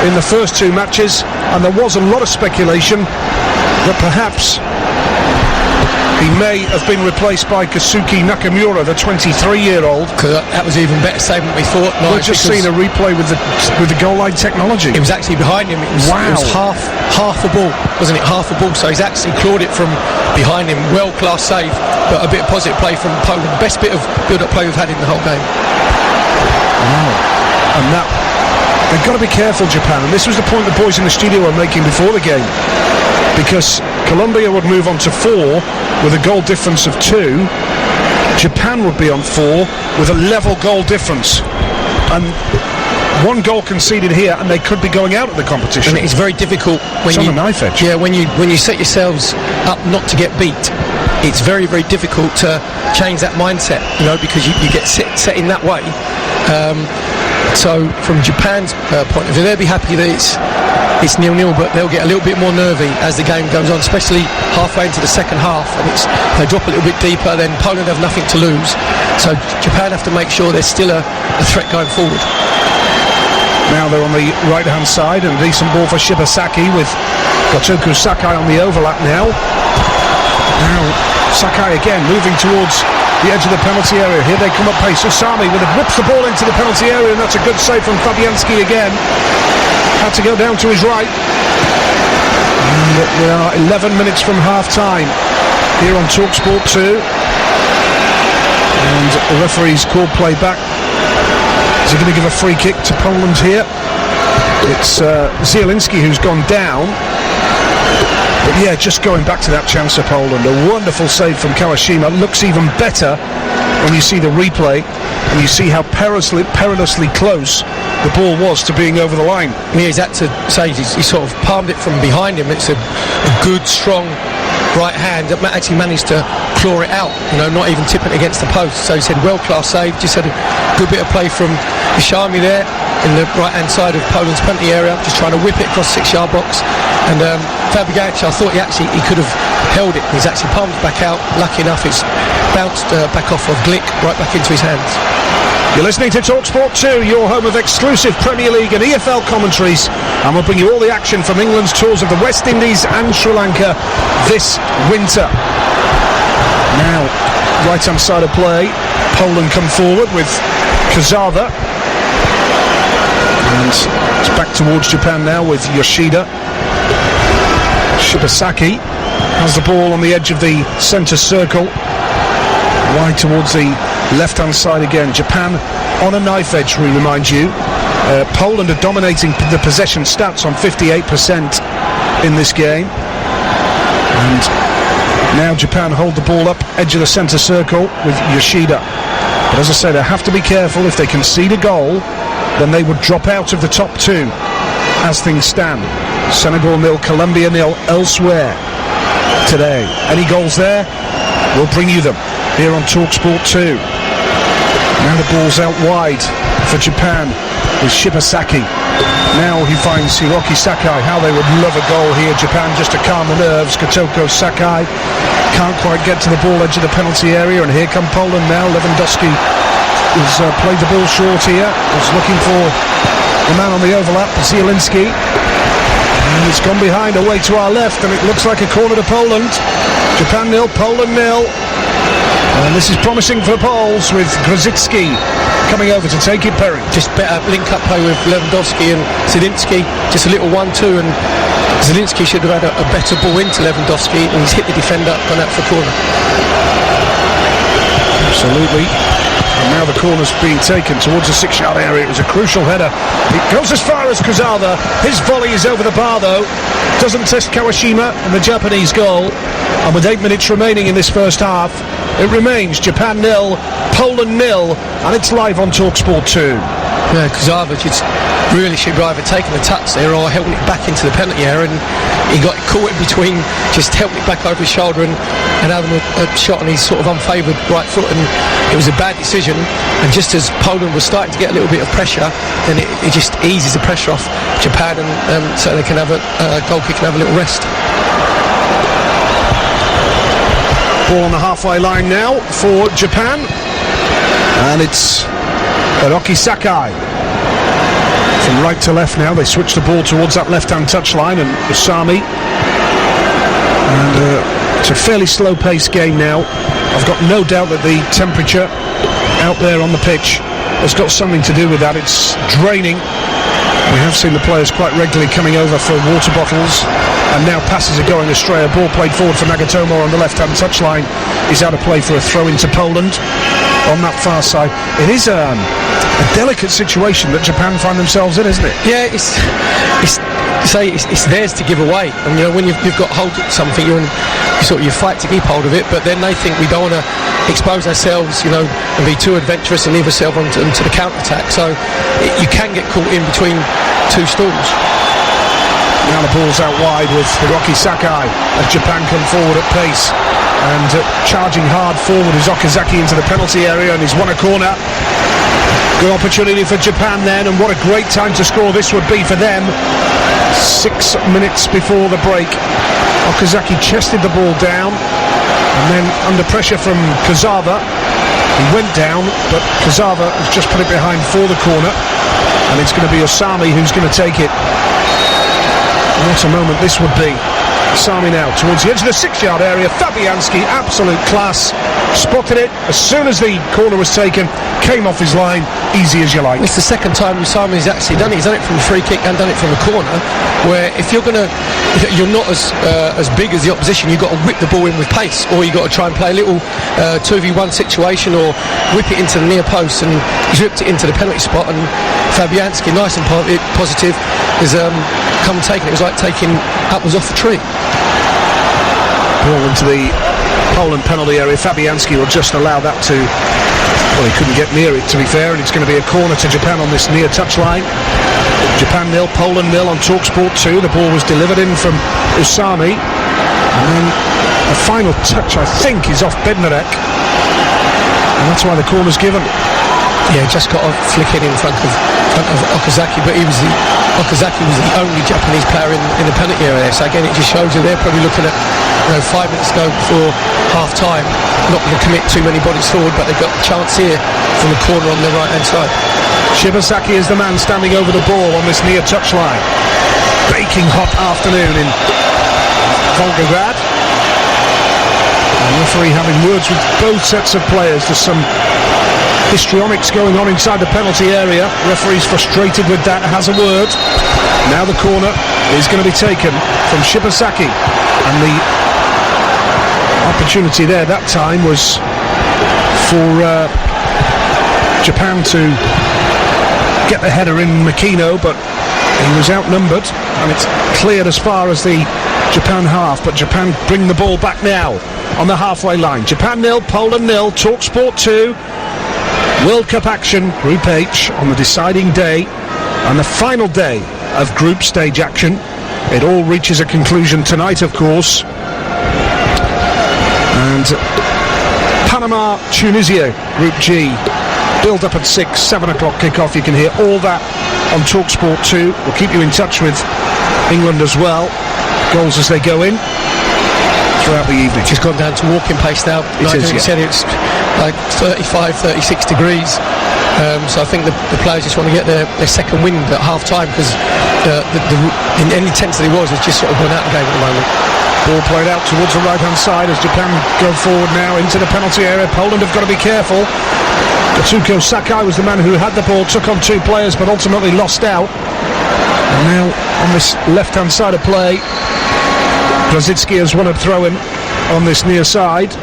in the first 2 matches, and there was a lot of speculation that perhaps he may have been replaced by Kazuki Nakamura, the 23-year-old. That was even better save than we thought. We've just seen a replay with the goal line technology. It was actually behind him. It was half the ball, wasn't it? Half the ball. So he's actually clawed it from behind him. World-class save, but a bit of positive play from Poland. Best bit of build-up play we've had in the whole game. Wow. And that, they've got to be careful, Japan. And this was the point the boys in the studio were making before the game. Because Colombia would move on to 4 with a goal difference of 2. Japan would be on 4 with a level goal difference. And 1 goal conceded here, and they could be going out of the competition. And it's very difficult when on a knife edge. Yeah, when you set yourselves up not to get beat. It's very, very difficult to change that mindset, you know, because you get set in that way. So from Japan's point of view, they'll be happy that it's 0-0, but they'll get a little bit more nervy as the game goes on, especially halfway into the second half. And they drop a little bit deeper, then Poland have nothing to lose. So Japan have to make sure there's still a threat going forward. Now they're on the right-hand side, and a decent ball for Shibasaki with Gotoku Sakai on the overlap now. Now Sakai again moving towards the edge of the penalty area. Here they come up pace. Usami whips the ball into the penalty area, and that's a good save from Fabianski again. Had to go down to his right. And we are 11 minutes from half-time here on TalkSport 2. And the referee's called play back. Is he going to give a free kick to Poland here? It's Zielinski who's gone down. But yeah, just going back to that chance of Poland. A wonderful save from Kawashima. Looks even better when you see the replay and you see how perilously close the ball was to being over the line. Yeah, he's had to say he sort of palmed it from behind him. It's a good, strong right hand that actually managed to claw it out, you know, not even tipping it against the post. So he said, world-class save. Just had a good bit of play from Ishami there in the right-hand side of Poland's penalty area, just trying to whip it across the 6-yard box. And Fabianski, I thought he could have held it. He's actually palmed it back out. Lucky enough, it's bounced back off of Glick right back into his hands. You're listening to TalkSport 2, your home of exclusive Premier League and EFL commentaries, and we'll bring you all the action from England's tours of the West Indies and Sri Lanka this winter. Now, right-hand side of play, Poland come forward with Kazava, and it's back towards Japan now with Yoshida. Shibasaki has the ball on the edge of the centre circle, wide towards the left-hand side again. Japan on a knife edge, we remind you. Poland are dominating the possession stats on 58% in this game. And now Japan hold the ball up, edge of the centre circle with Yoshida. But as I say, they have to be careful. If they concede a goal, then they would drop out of the top 2 as things stand. Senegal 0, Colombia 0 elsewhere today. Any goals there, we'll bring you them here on TalkSport 2. Now the ball's out wide for Japan. with Shibasaki. Now he finds Hiroki Sakai. How they would love a goal here, Japan, just to calm the nerves. Kotoko Sakai can't quite get to the ball edge of the penalty area, and here come Poland now. Lewandowski has played the ball short here. Is looking for the man on the overlap, Zielinski. And it's gone behind, away to our left, and it looks like a corner to Poland. Japan 0, Poland 0. And this is promising for the Poles, with Grzycki coming over to take it, Perry. Just better link-up play with Lewandowski and Zielinski. Just a little 1-2, and Zielinski should have had a better ball into Lewandowski, and he's hit the defender, gone out for corner. Absolutely. And now the corner's being taken towards the 6-yard area. It was a crucial header. It goes as far as Kurzawa. His volley is over the bar, though. Doesn't test Kawashima and the Japanese goal. And with 8 minutes remaining in this first half, it remains Japan 0, Poland 0, and it's live on TalkSport 2. Yeah, Kurzawa just really should have either taken a touch there or helping it back into the penalty area, and he got caught in between, just helped it back over his shoulder and having a shot on his sort of unfavoured right foot, and it was a bad decision. And just as Poland was starting to get a little bit of pressure, then it just eases the pressure off Japan, and so they can have a goal kick and have a little rest. Ball on the halfway line now for Japan, and it's Hiroki Sakai. From right to left now, they switch the ball towards that left-hand touchline, and Usami. And it's a fairly slow-paced game now. I've got no doubt that the temperature out there on the pitch has got something to do with that. It's draining. We have seen the players quite regularly coming over for water bottles, and now passes are going astray. A ball played forward for Nagatomo on the left-hand touchline is out of play for a throw into Poland on that far side. It is a delicate situation that Japan find themselves in, isn't it? Yeah, it's theirs to give away, and you know, when you've got hold of something, you fight to keep hold of it, but then they think we don't want to expose ourselves, you know, and be too adventurous and leave ourselves onto the counter-attack, so you can get caught in between two storms. Now the ball's out wide with Hiroki Sakai as Japan come forward at pace, and charging hard forward is Okazaki into the penalty area, and he's won a corner. Good opportunity for Japan then, and what a great time to score this would be for them. 6 minutes before the break, Okazaki chested the ball down, and then under pressure from Kurzawa, he went down, but Kurzawa has just put it behind for the corner, and it's going to be Usami who's going to take it. What a moment this would be. Usami now towards the edge of the 6-yard area. Fabianski, absolute class, spotted it as soon as the corner was taken, came off his line, easy as you like. It's the second time Usami's actually done it. He's done it from the free kick and done it from the corner, where if you're not as big as the opposition, you've got to whip the ball in with pace, or you've got to try and play a little 2v1 situation, or whip it into the near post, and he's whipped it into the penalty spot, and Fabianski, nice and positive, has come and taken it. It was like taking apples off a tree. Ball into the Poland penalty area. Fabianski will just allow that to, well, he couldn't get near it, to be fair, and it's going to be a corner to Japan on this near touchline. Japan 0, Poland 0 on TalkSport 2. The ball was delivered in from Usami, and then the final touch, I think, is off Bednarek, and that's why the corner's given. Yeah, just got to flick it in front of Okazaki, but Okazaki was the only Japanese player in the penalty area. So again, it just shows you they're probably looking at 5 minutes ago before half time, not going to commit too many bodies forward, but they've got a chance here from the corner on the right hand side. Shibasaki is the man standing over the ball on this near touchline. Baking hot afternoon in Volgograd. The referee having words with both sets of players. There's some histrionics going on inside the penalty area. Referee's frustrated with that, has a word. Now the corner is going to be taken from Shibasaki, and the opportunity there that time was for Japan to get the header in Makino, but he was outnumbered, and it's cleared as far as the Japan half, but Japan bring the ball back now on the halfway line. Japan 0, Poland 0, TalkSport 2. World Cup action, Group H, on the deciding day and the final day of group stage action. It all reaches a conclusion tonight, of course. And Panama, Tunisia, Group G, build up at 6, 7 o'clock kickoff. You can hear all that on TalkSport 2. We'll keep you in touch with England as well. Goals as they go in throughout the evening. It's gone down to walking pace now. It is, you said it's like 35, 36 degrees. So I think the players just want to get their second wind at half time, because the intensity is just sort of gone out of the game at the moment. Ball played out towards the right hand side as Japan go forward now into the penalty area. Poland have got to be careful. Katsuko Sakai was the man who had the ball, took on 2 players but ultimately lost out. And now on this left hand side of play, Brzezinski has won a throw-in on this near side.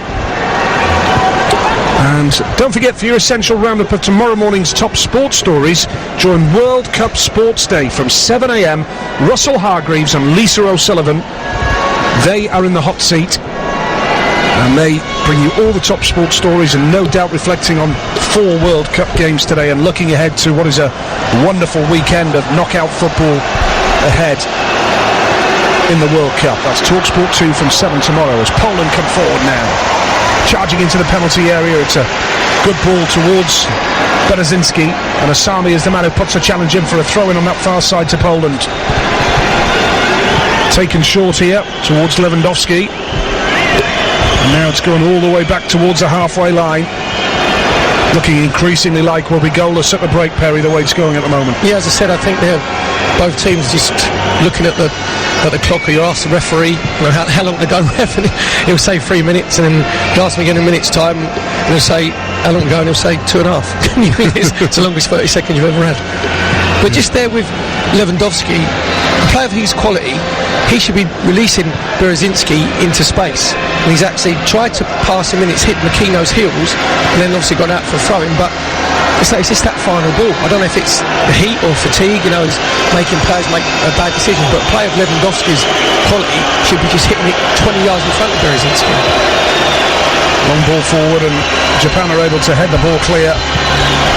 And don't forget, for your essential roundup of tomorrow morning's top sports stories, join World Cup Sports Day from 7 a.m. Russell Hargreaves and Lisa O'Sullivan, they are in the hot seat, and they bring you all the top sports stories, and no doubt reflecting on 4 World Cup games today and looking ahead to what is a wonderful weekend of knockout football ahead in the World Cup. That's TalkSport 2 from 7 tomorrow as Poland come forward now. Charging into the penalty area. It's a good ball towards Brzezinski, and Asami is the man who puts a challenge in for a throw-in on that far side to Poland. Taken short here towards Lewandowski, and now it's going all the way back towards the halfway line. Looking increasingly like we'll be goalless at the break, Perry, the way it's going at the moment. Yeah, as I said, I think they're both teams just looking at the clock. Or you ask the referee, how long to go, ref, and he'll say 3 minutes, and then you ask him again in a minute's time, and he'll say how long to go, and he'll say 2.5. It's the longest 30 seconds you've ever had. But just there with Lewandowski, a player of his quality, he should be releasing Brzezinski into space. And he's actually tried to pass him, and it's hit Makino's heels, and then obviously gone out for a throw-in. But it's just that final ball. I don't know if it's the heat or fatigue, is making players make a bad decision. But a player of Lewandowski's quality should be just hitting it 20 yards in front of Brzezinski. Long ball forward, and Japan are able to head the ball clear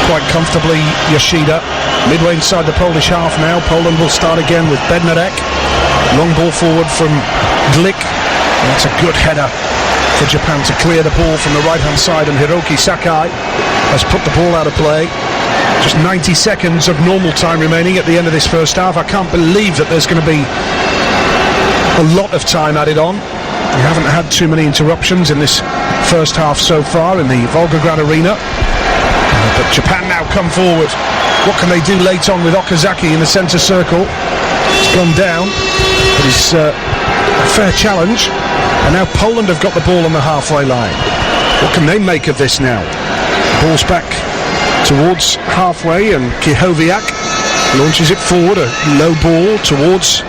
quite comfortably. Yoshida midway inside the Polish half now. Poland will start again with Bednarek. Long ball forward from Glick. That's a good header for Japan to clear the ball from the right hand side, and Hiroki Sakai has put the ball out of play. Just 90 seconds of normal time remaining at the end of this first half. I can't believe that there's going to be a lot of time added on. We haven't had too many interruptions in this first half so far in the Volgograd Arena. But Japan now come forward. What can they do late on with Okazaki in the centre circle? It's gone down, but it's a fair challenge. And now Poland have got the ball on the halfway line. What can they make of this now? Ball's back towards halfway, and Kijowiak launches it forward. A low ball towards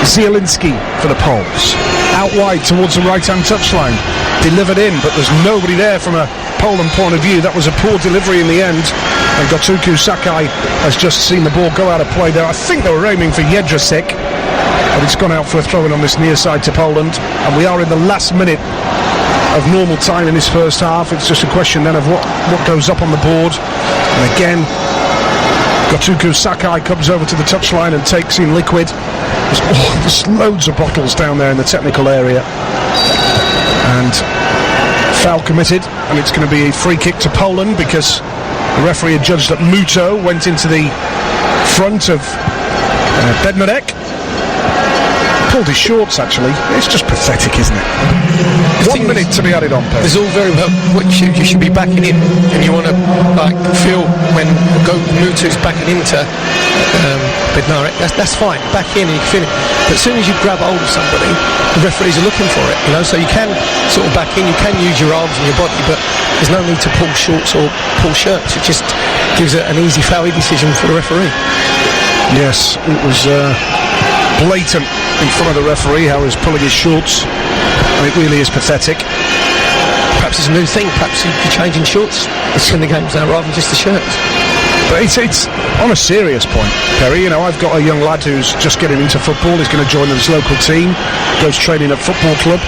Zielinski for the Poles. Out wide towards the right-hand touchline. Delivered in, but there's nobody there from a Poland point of view. That was a poor delivery in the end. And Gotuku Sakai has just seen the ball go out of play there. I think they were aiming for Jedrzejczyk, but it's gone out for a throw-in on this near side to Poland. And we are in the last minute of normal time in this first half. It's just a question then of what goes up on the board. And again, Gotuku Sakai comes over to the touchline and takes in liquid. There's loads of bottles down there in the technical area. And foul committed, and it's going to be a free kick to Poland, because the referee had judged that Muto went into the front of Bednarek. Pulled his shorts, actually. It's just pathetic, isn't it? 1 minute to be added on, Perry. It's all very well what you should be backing in, and you want to feel when Mutu's backing into Bednarek. That's fine. Back in and you can feel it. But as soon as you grab hold of somebody, the referees are looking for it. So you can sort of back in. You can use your arms and your body, but there's no need to pull shorts or pull shirts. It just gives it an easy foul decision for the referee. Yes, it was blatant in front of the referee how he's pulling his shorts, and it really is pathetic. Perhaps it's a new thing. Perhaps you're changing shorts in the games now rather than just the shirts. But it's on a serious point, Perry. I've got a young lad who's just getting into football. He's going to join his local team, goes training at football club.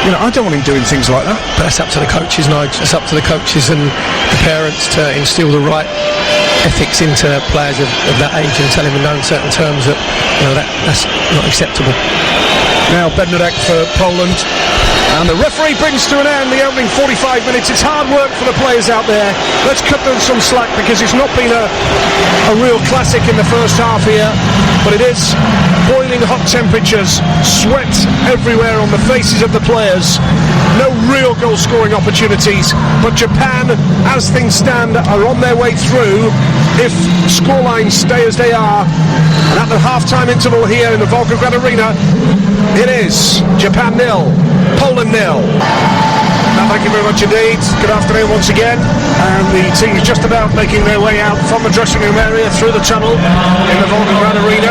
I don't want him doing things like that. But that's up to the coaches, Nigel. It's up to the coaches and the parents to instill the right ethics into players of that age and tell them in no uncertain terms that that's not acceptable. Now Bednarek for Poland. And the referee brings to an end the opening 45 minutes. It's hard work for the players out there. Let's cut them some slack because it's not been a real classic in the first half here. But it is boiling hot temperatures, sweat everywhere on the faces of the players. No real goal-scoring opportunities. But Japan, as things stand, are on their way through if scorelines stay as they are. And at the half-time interval here in the Volgograd Arena, it is Japan 0, Poland 0. Now, thank you very much indeed. Good afternoon once again. And the team is just about making their way out from the dressing room area through the tunnel in the Volgograd Arena.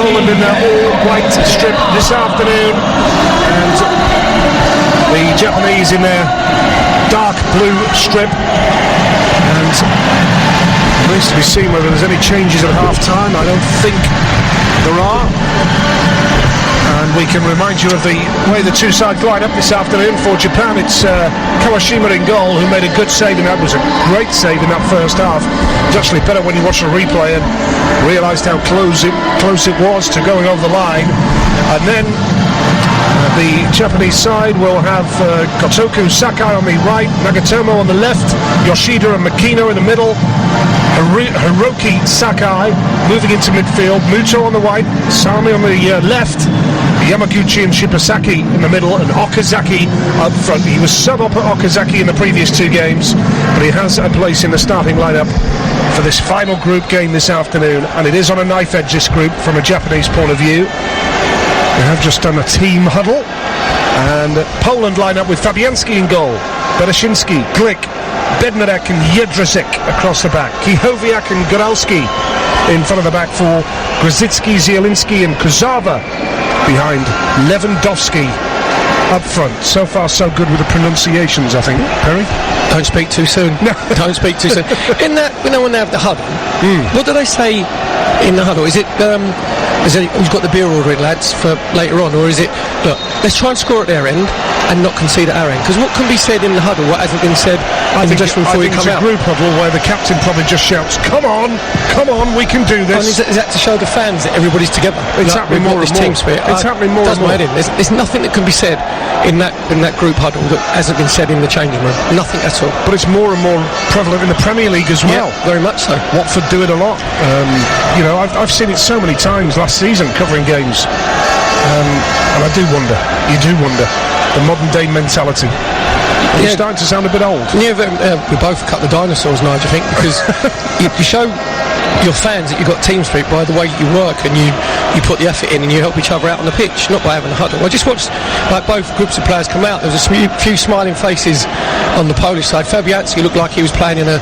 Poland in their all-white strip this afternoon. And the Japanese in their dark blue strip. And it remains to be seen whether there's any changes at half-time. I don't think there are. And we can remind you of the way the two sides line up this afternoon. For Japan, it's Kawashima in goal, who made a good save, and that was a great save in that first half. It's actually better when you watch the replay and realised how close it was to going over the line. And then the Japanese side will have Gotoku Sakai on the right, Nagatomo on the left, Yoshida and Makino in the middle, Hiroki Sakai moving into midfield, Muto on the right, Sami on the left, Yamaguchi and Shibasaki in the middle, and Okazaki up front. He was sub-up at Okazaki in the previous two games, but he has a place in the starting lineup for this final group game this afternoon, and it is on a knife edge, this group, from a Japanese point of view. They have just done a team huddle, and Poland line up with Fabianski in goal, Bereshinski, Glick, Bednarek and Jedrzejczyk across the back, Kijowiak and Goralski in front of the back four, Grzycki, Zielinski and Kuzawa behind Lewandowski up front. So far so good with the pronunciations, I think. Perry? Don't speak too soon. Don't speak too soon. In that, when they have the huddle, what do they say in the huddle? Is it who's got the beer ordering, lads, for later on, or is it, look, let's try and score at their end and not concede at our end? Because what can be said in the huddle, what hasn't been said in the dressing room before you come out? I think it's a group huddle where the captain probably just shouts, come on, we can do this. And is that to show the fans that everybody's together? It's happening more and more. Team spirit. It's happening more and more. There's nothing that can be said in that group huddle that hasn't been said in the changing room. Nothing at all. But it's more and more prevalent in the Premier League as well. Yeah, very much so. Watford do it a lot. I've seen it so many times last season covering games, and I do wonder. You do wonder the modern day mentality. You're starting to sound a bit old. Yeah, we both cut the dinosaurs, Nigel, I think, because you show your fans that you've got team spirit by the way you work, and you put the effort in and you help each other out on the pitch, not by having a huddle. I just watched both groups of players come out. There was a few smiling faces on the Polish side. Fabianski looked like he was playing in a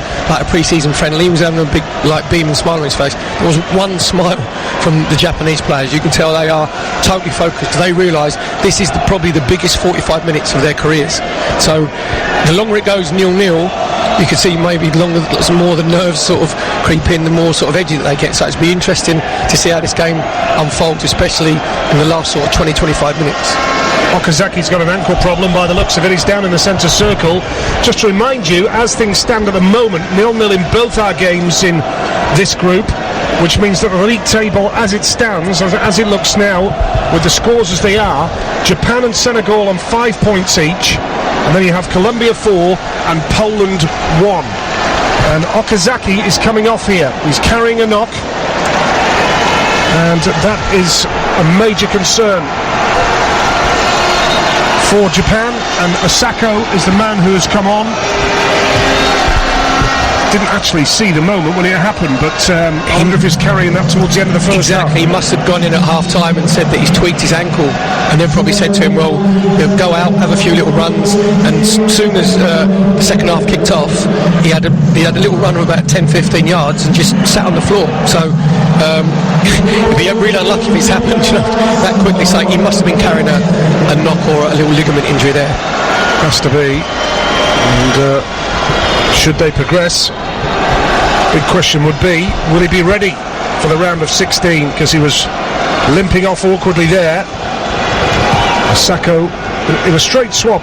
pre-season friendly. He was having a big beam and smile on his face. There was one smile from the Japanese players. You can tell they are totally focused. They realise this is probably the biggest 45 minutes of their careers. So the longer it goes 0-0, you can see maybe some more the nerves sort of creep in, the more sort of edgy that they get. So it'll be interesting to see how this game unfolds, especially in the last sort of 20-25 minutes. Okazaki's got an ankle problem by the looks of it. He's down in the centre circle. Just to remind you, as things stand at the moment, 0-0 in both our games in this group, which means that the league table as it stands, as it looks now, with the scores as they are, Japan and Senegal on 5 points each, and then you have Colombia 4 and Poland 1. And Okazaki is coming off here. He's carrying a knock, and that is a major concern for Japan. And Osako is the man who has come on. Didn't actually see the moment when it happened, but I wonder if he's carrying that towards the end of the first half. He must have gone in at half-time and said that he's tweaked his ankle, and they've probably said to him, well, go out, have a few little runs. And as soon as the second half kicked off, he had a little run of about 10-15 yards and just sat on the floor. So it'd be really unlucky if it's happened that quickly. So he must have been carrying a knock or a little ligament injury there. Has to be. And should they progress, big question would be, will he be ready for the round of 16? Because he was limping off awkwardly there. Osako in a straight swap.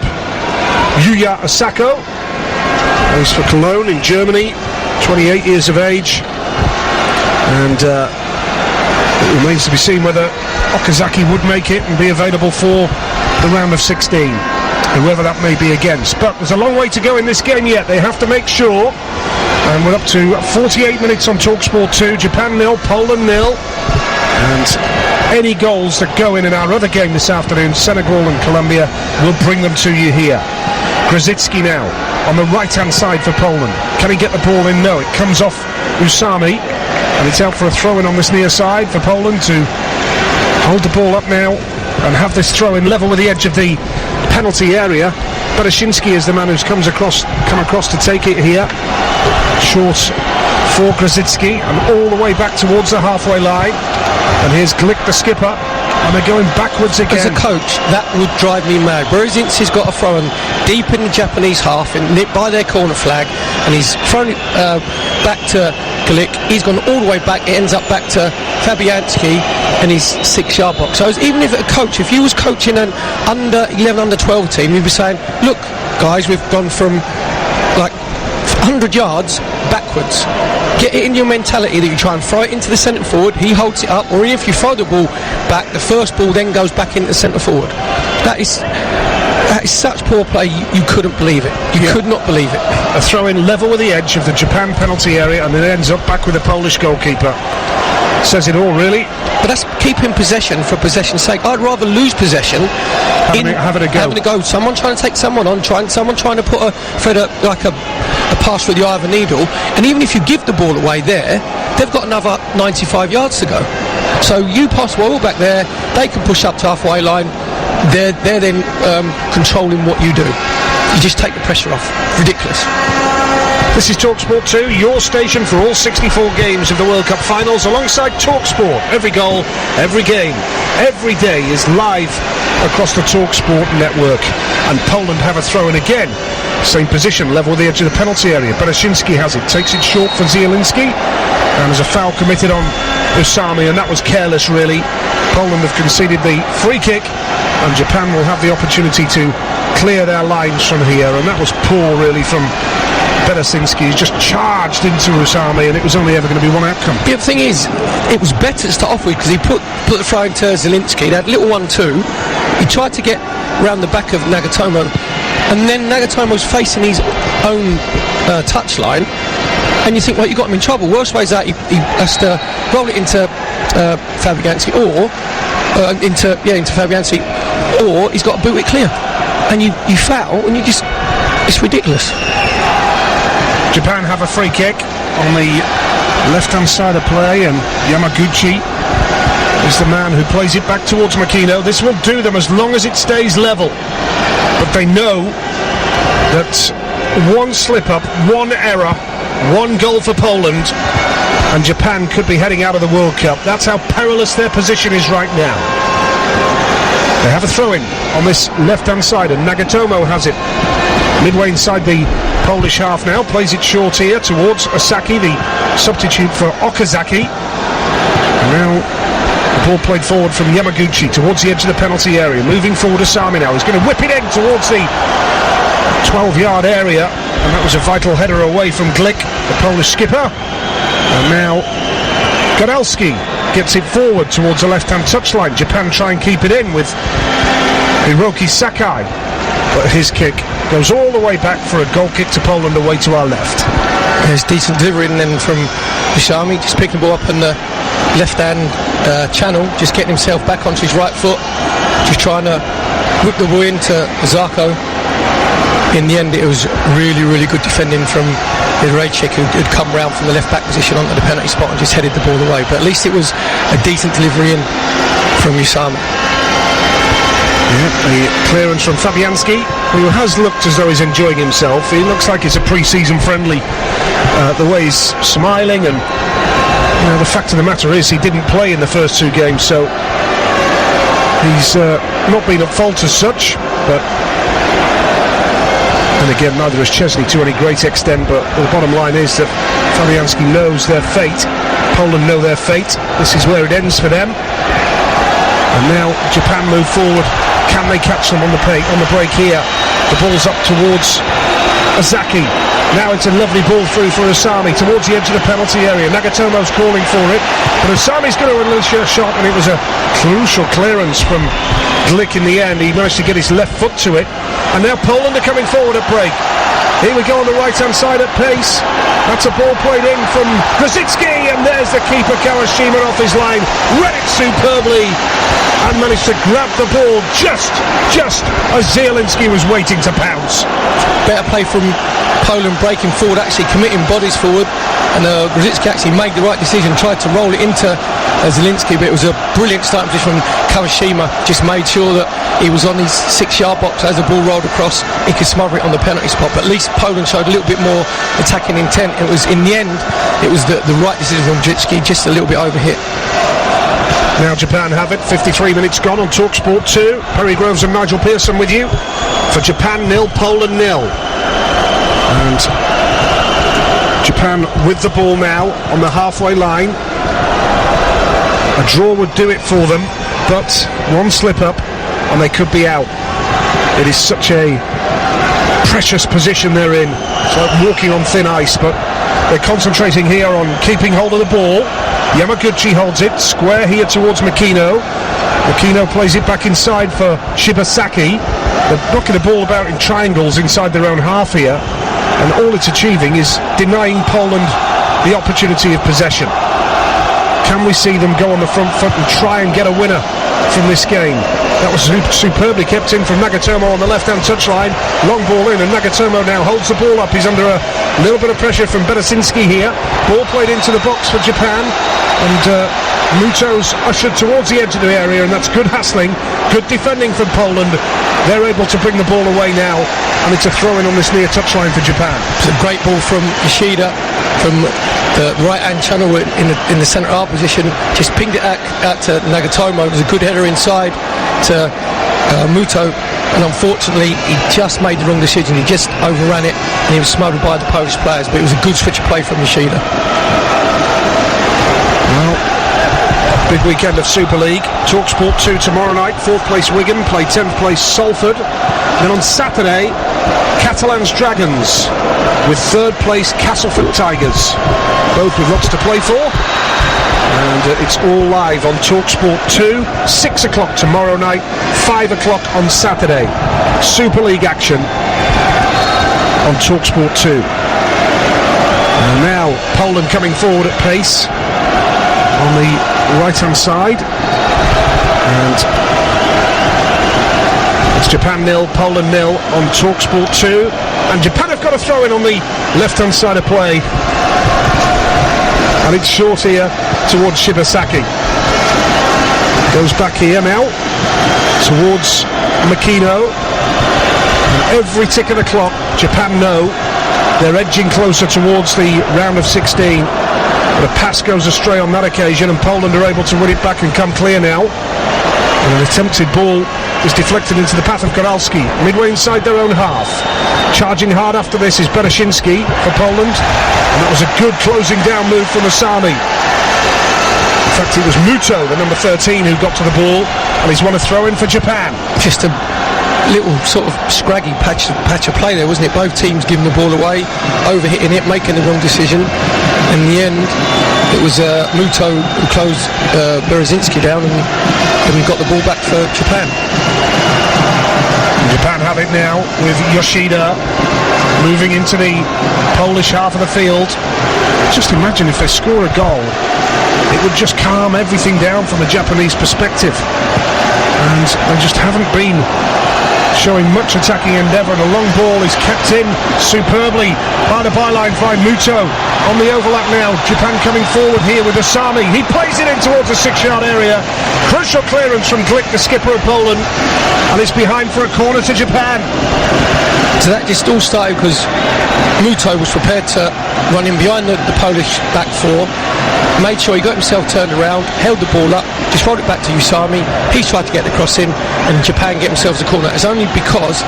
Yuya Osako plays for Cologne in Germany, 28 years of age, and it remains to be seen whether Okazaki would make it and be available for the round of 16, whoever that may be against. But there's a long way to go in this game yet. They have to make sure. And we're up to 48 minutes on TalkSport 2. Japan 0, Poland 0. And any goals that go in our other game this afternoon, Senegal and Colombia, will bring them to you here. Grzycki now on the right-hand side for Poland. Can he get the ball in? No, it comes off Usami, and it's out for a throw-in on this near side for Poland to hold the ball up now and have this throw-in level with the edge of the penalty area. Bereshinski is the man who's come across to take it here. Short for Grzycki, and all the way back towards the halfway line. And here's Glick, the skipper, and they're going backwards again. As a coach, that would drive me mad. Bereshinski's got a throw-in deep in the Japanese half, by their corner flag, and he's thrown it back to Glick. He's gone all the way back. It ends up back to Fabianski and his 6-yard box. So even if a coach, if you was coaching an under 11, under 12 team, you'd be saying, look, guys, we've gone from like 100 yards backwards. Get it in your mentality that you try and throw it into the centre forward, he holds it up, or if you throw the ball back, the first ball then goes back into the centre forward. That is such poor play, you couldn't believe it. You could not believe it. A throw-in level with the edge of the Japan penalty area, and it ends up back with the Polish goalkeeper. Says it all, really. But that's keeping possession for possession's sake. I'd rather lose possession having a go. Someone trying to take someone on, someone trying to put a pass through the eye of a needle, and even if you give the ball away there, they've got another 95 yards to go. So you pass the ball back there, they can push up to halfway line. They're then controlling what you do. You just take the pressure off. Ridiculous. This is TalkSport 2, your station for all 64 games of the World Cup finals, alongside TalkSport. Every goal, every game, every day is live across the TalkSport network. And Poland have a throw-in again. Same position, level with the edge of the penalty area. Bereshinski has it, takes it short for Zielinski, and there's a foul committed on Usami, and that was careless, really. Poland have conceded the free kick, and Japan will have the opportunity to clear their lines from here, and that was poor, really, from Bereshinski. He's just charged into Usami, and it was only ever going to be one outcome. The thing is, it was better to start off with, because he put the throw into Zielinski. They had little 1-2. He tried to get round the back of Nagatomo, and then Nagatomo's facing his own touchline, and you think, well, you got him in trouble. Worst way is that he has to roll it into Fabianski, or into Fabianski, or he's got to boot it clear, and you foul, and it's ridiculous. Japan have a free kick on the left-hand side of play, and Yamaguchi is the man who plays it back towards Makino. This will do them as long as it stays level. But they know that one slip-up, one error, one goal for Poland, and Japan could be heading out of the World Cup. That's how perilous their position is right now. They have a throw-in on this left-hand side, and Nagatomo has it midway inside the Polish half now. Plays it short here towards Osaki, the substitute for Okazaki. And now the ball played forward from Yamaguchi towards the edge of the penalty area. Moving forward, Osami now. He's going to whip it in towards the 12-yard area, and that was a vital header away from Glick, the Polish skipper. And now Gadalski gets it forward towards the left-hand touchline. Japan try and keep it in with Hiroki Sakai, but his kick goes all the way back for a goal kick to Poland away to our left. There's decent delivery then from Usami, just picking the ball up on the left-hand channel, just getting himself back onto his right foot, just trying to whip the ball into Zarko. In the end, it was really, really good defending from Rajcik, who'd come round from the left-back position onto the penalty spot and just headed the ball away. But at least it was a decent delivery in from Usami. Yeah, the clearance from Fabianski, who has looked as though he's enjoying himself. He looks like it's a pre-season friendly. The way he's smiling, and the fact of the matter is he didn't play in the first two games, so he's not been at fault as such. But then again, neither has Chesney to any great extent. But the bottom line is that Fabianski knows their fate. Poland know their fate. This is where it ends for them. And now Japan move forward. Can they catch them on the break here? The ball's up towards Ozaki. Now it's a lovely ball through for Asami towards the edge of the penalty area. Nagatomo's calling for it, but Asami's going to release a shot, and it was a crucial clearance from Glick in the end. He managed to get his left foot to it, and now Poland are coming forward at break. Here we go on the right-hand side at pace. That's a ball played in from Grzycki, and there's the keeper Kawashima off his line. Read it superbly and managed to grab the ball just as Zielinski was waiting to pounce. Better play from Poland, breaking forward, actually committing bodies forward, and Grzycki actually made the right decision, tried to roll it into Zielinski, but it was a brilliant start from Kawashima. Just made sure that he was on his 6-yard box as the ball rolled across. He could smother it on the penalty spot, but at least Poland showed a little bit more attacking intent. It was, in the end, it was the right decision from Grzycki, just a little bit overhit. Now Japan have it, 53 minutes gone on TalkSport 2. Perry Groves and Nigel Pearson with you for Japan 0, Poland 0. And Japan with the ball now on the halfway line. A draw would do it for them, but one slip up and they could be out. It is such a precious position they're in. It's like walking on thin ice, but they're concentrating here on keeping hold of the ball. Yamaguchi holds it, square here towards Makino. Makino plays it back inside for Shibasaki. They're knocking the ball about in triangles inside their own half here, and all it's achieving is denying Poland the opportunity of possession. Can we see them go on the front foot and try and get a winner from this game? That was superbly kept in from Nagatomo on the left-hand touchline. Long ball in, and Nagatomo now holds the ball up. He's under a little bit of pressure from Berezinski here. Ball played into the box for Japan, and Muto's ushered towards the edge of the area, and that's good hassling, good defending from Poland. They're able to bring the ball away now, and it's a throw-in on this near touchline for Japan. It's a great ball from Yoshida from the right-hand channel in the centre-half position. Just pinged it out to Nagatomo. It was a good header inside to Muto, and unfortunately he just made the wrong decision. He just overran it, and he was smothered by the Polish players, but it was a good switch of play from Yoshida. Well, big weekend of Super League. TalkSport 2 tomorrow night. 4th place Wigan play 10th place Salford. Then on Saturday, Catalans Dragons with 3rd place Castleford Tigers, both with lots to play for. And it's all live on TalkSport 2, 6 o'clock tomorrow night, 5 o'clock on Saturday. Super League action on TalkSport 2. And now Poland coming forward at pace on the right-hand side. And it's Japan 0, Poland 0 on TalkSport 2. And Japan have got a throw-in on the left-hand side of play. And it's short here towards Shibasaki. Goes back here now towards Makino. And every tick of the clock, Japan know they're edging closer towards the round of 16. But a pass goes astray on that occasion, and Poland are able to win it back and come clear now. And an attempted ball is deflected into the path of Goralski, midway inside their own half. Charging hard after this is Berezinski for Poland, and that was a good closing down move from Asami. In fact, it was Muto, the number 13, who got to the ball, and he's won a throw-in for Japan. Just a little sort of scraggy patch of play there, wasn't it? Both teams giving the ball away, overhitting it, making the wrong decision. In the end, it was Muto who closed Berezinski down and got the ball back for Japan. Japan have it now with Yoshida moving into the Polish half of the field. Just imagine if they score a goal, it would just calm everything down from a Japanese perspective. And they just haven't been showing much attacking endeavour, and a long ball is kept in superbly by the byline by Muto. On the overlap now, Japan coming forward here with Asami. He plays it in towards the 6-yard area. Crucial clearance from Glick, the skipper of Poland, and it's behind for a corner to Japan. So that just all started because Muto was prepared to run in behind the Polish back four, made sure he got himself turned around, held the ball up, just rolled it back to Usami. He tried to get the cross in, and Japan get themselves a corner. It's only because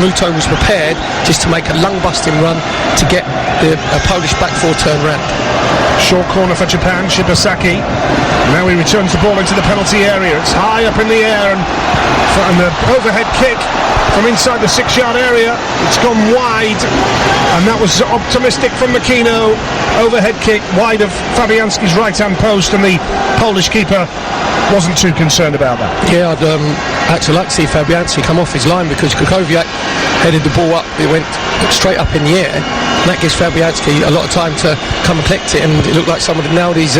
Muto was prepared just to make a lung-busting run to get the Polish back four turned around. Short corner for Japan, Shibasaki. Now he returns the ball into the penalty area. It's high up in the air, and the overhead kick from inside the 6-yard area. It's gone wide, and that was optimistic from Makino. Overhead kick wide of Fabianski's right-hand post, and the Polish keeper wasn't too concerned about that. Yeah, I'd actually like to see Fabianski come off his line, because Kukoviak headed the ball up. It went straight up in the air. And that gives Fabianski a lot of time to come and collect it, and it looked like someone had nailed his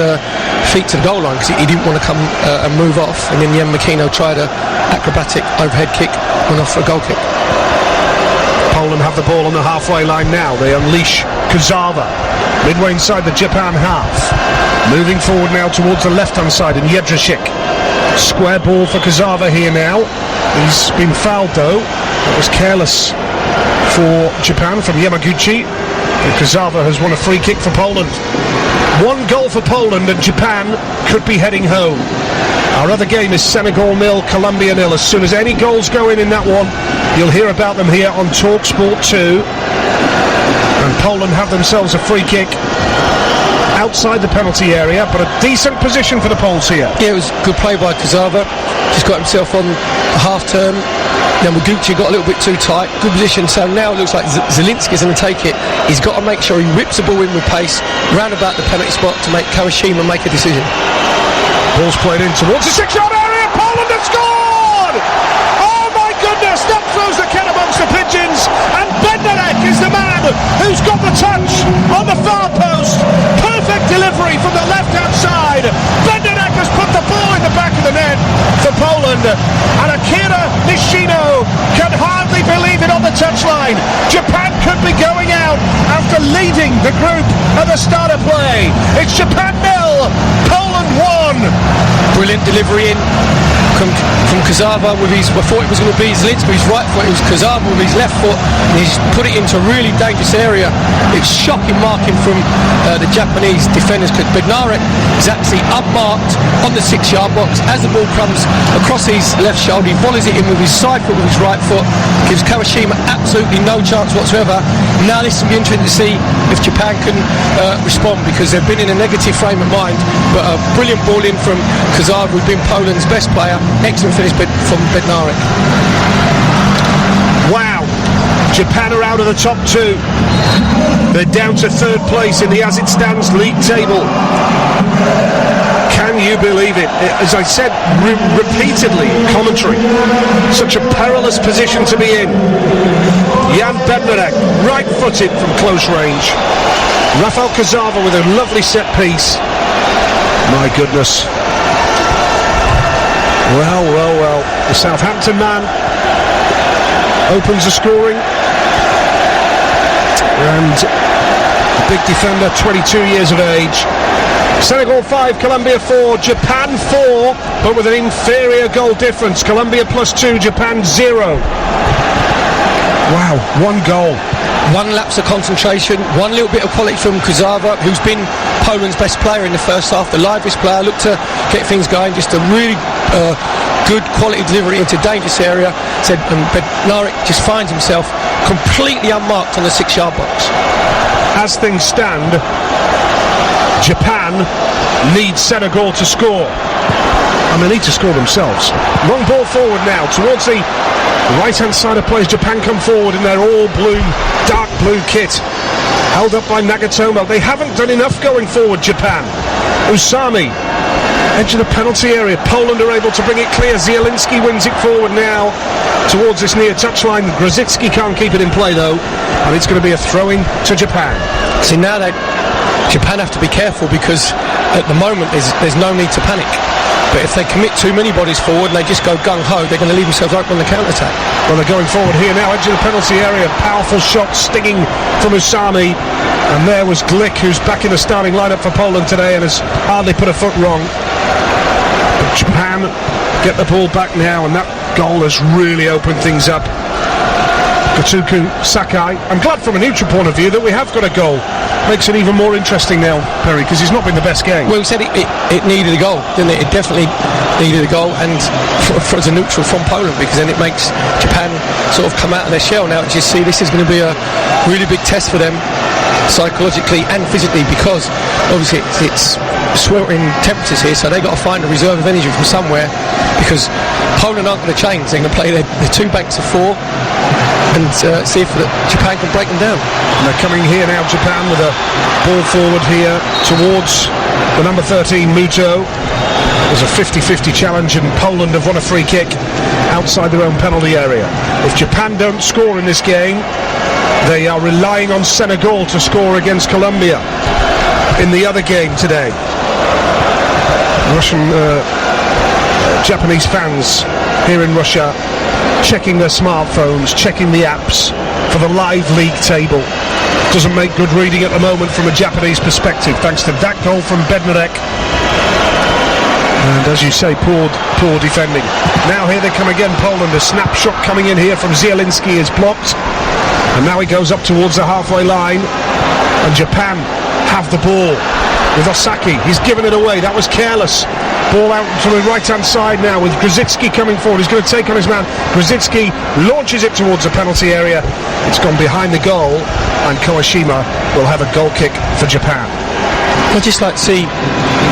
feet to the goal line, because he didn't want to come and move off. And in the end, Makino tried a acrobatic overhead kick, went off for a goal kick. Poland have the ball on the halfway line now. They unleash Kuzawa midway inside the Japan half. Moving forward now towards the left-hand side in Jedrzejczyk. Square ball for Kuzawa here now. He's been fouled though. That was careless for Japan from Yamaguchi. And Kuzawa has won a free kick for Poland. 1 goal for Poland, and Japan could be heading home. Our other game is Senegal 0, Colombia 0. As soon as any goals go in that one, you'll hear about them here on TalkSport 2. And Poland have themselves a free kick outside the penalty area, but a decent position for the Poles here. Yeah, it was good play by Kuzawa. Just got himself on the half turn. Then Yamaguchi got a little bit too tight. Good position. So now it looks like Zielinski's going to take it. He's got to make sure he whips the ball in with pace round about the penalty spot to make Kawashima make a decision. Ball's played in towards the 6-yard area. Poland have scored! Oh my goodness, that throws the cat amongst the pigeons. And Bednarek is the man who's got the touch on the far post. Perfect delivery from the left-hand side. Bednarek has put the ball in the back of the net for Poland. And Akira Nishino can hardly believe it on the touchline. Japan could be going out after leading the group at the start of play. It's Japan 0, Poland 1. Brilliant delivery in from Kuzawa with his, I thought it was going to be Zielinski with his right foot. It was Kuzawa with his left foot, and he's put it into a really dangerous area. It's shocking marking from the Japanese defenders, because Bednarek is actually unmarked on the 6-yard box. As the ball comes across his left shoulder, he volleys it in with his side foot with his right foot, gives Kawashima absolutely no chance whatsoever. Now this will be interesting to see if Japan can respond, because they've been in a negative frame of mind. But a brilliant ball in from Kuzawa, who's been Poland's best player. Excellent finish from Bednarek. Wow, Japan are out of the top 2. They're down to 3rd place in the as it stands league table. Can you believe it? As I said repeatedly in commentary, such a perilous position to be in. Jan Bednarek, right-footed from close range. Rafael Kuzawa with a lovely set piece. My goodness. Well, the Southampton man opens the scoring, and the big defender, 22 years of age. Senegal 5, Colombia 4, Japan 4, but with an inferior goal difference. Colombia +2, Japan 0. Wow, 1 goal. 1 lapse of concentration, 1 little bit of quality from Kuzawa, who's been Poland's best player in the first half, the liveliest player, looked to get things going. Just a really good quality delivery into dangerous area. And Bednarek just finds himself completely unmarked on the 6-yard box. As things stand, Japan needs Senegal to score, and they need to score themselves. Long ball forward now towards the right-hand side of play as Japan come forward in their all-blue, dark blue kit, held up by Nagatomo. They haven't done enough going forward, Japan. Usami, edge of the penalty area. Poland are able to bring it clear. Zielinski wins it forward now towards this near touchline. Grozicki can't keep it in play though, and it's going to be a throw-in to Japan. See, now Japan have to be careful, because at the moment there's no need to panic. But if they commit too many bodies forward and they just go gung-ho, they're going to leave themselves open on the counter-attack. Well, they're going forward here now, edge of the penalty area. Powerful shot stinging from Usami. And there was Glick, who's back in the starting lineup for Poland today and has hardly put a foot wrong. But Japan get the ball back now, and that goal has really opened things up. Katuku Sakai. I'm glad from a neutral point of view that we have got a goal. Makes it even more interesting now, Perry, because he's not been the best game. Well, we said it needed a goal, didn't it? It definitely needed a goal, and for as a neutral from Poland, because then it makes Japan sort of come out of their shell. Now, just see, this is going to be a really big test for them. psychologically and physically, because obviously it's sweltering temperatures here, so they've got to find a reserve of energy from somewhere, because Poland aren't going to change. They're going to play their two banks of four and see if Japan can break them down. And they're coming here now, Japan, with a ball forward here towards the number 13, Muto. There's a 50-50 challenge, and Poland have won a free kick outside their own penalty area. If Japan don't score in this game, they are relying on Senegal to score against Colombia in the other game today. Japanese fans here in Russia checking their smartphones, checking the apps for the live league table. Doesn't make good reading at the moment from a Japanese perspective, thanks to that goal from Bednarek. And as you say, poor defending. Now here they come again, Poland. A snapshot coming in here from Zielinski is blocked. And now he goes up towards the halfway line. And Japan have the ball with Osaki. He's given it away. That was careless. Ball out to the right-hand side now with Grzycki coming forward. He's going to take on his man. Grzycki launches it towards the penalty area. It's gone behind the goal. And Kawashima will have a goal kick for Japan. I'd just like to see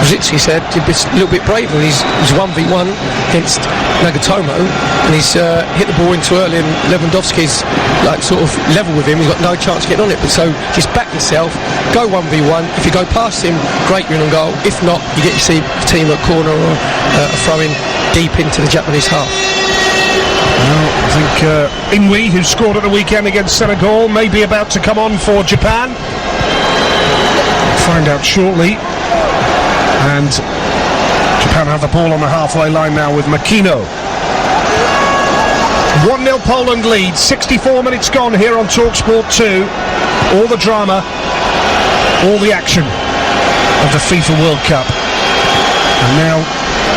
Grzycki said a little bit braver. He's 1v1 against Nagatomo, and he's hit the ball in too early, and Lewandowski's like sort of level with him. He's got no chance of getting on it. But so just back yourself, go 1v1. If you go past him, great, you're in on goal. If not, you get to see a team at corner or a throw in deep into the Japanese half. Well, I think Inui, who scored at the weekend against Senegal, may be about to come on for Japan. Find out shortly. And Japan have the ball on the halfway line now with Makino. 1-0 Poland lead, 64 minutes gone here on TalkSport 2. All the drama, all the action of the FIFA World Cup. And now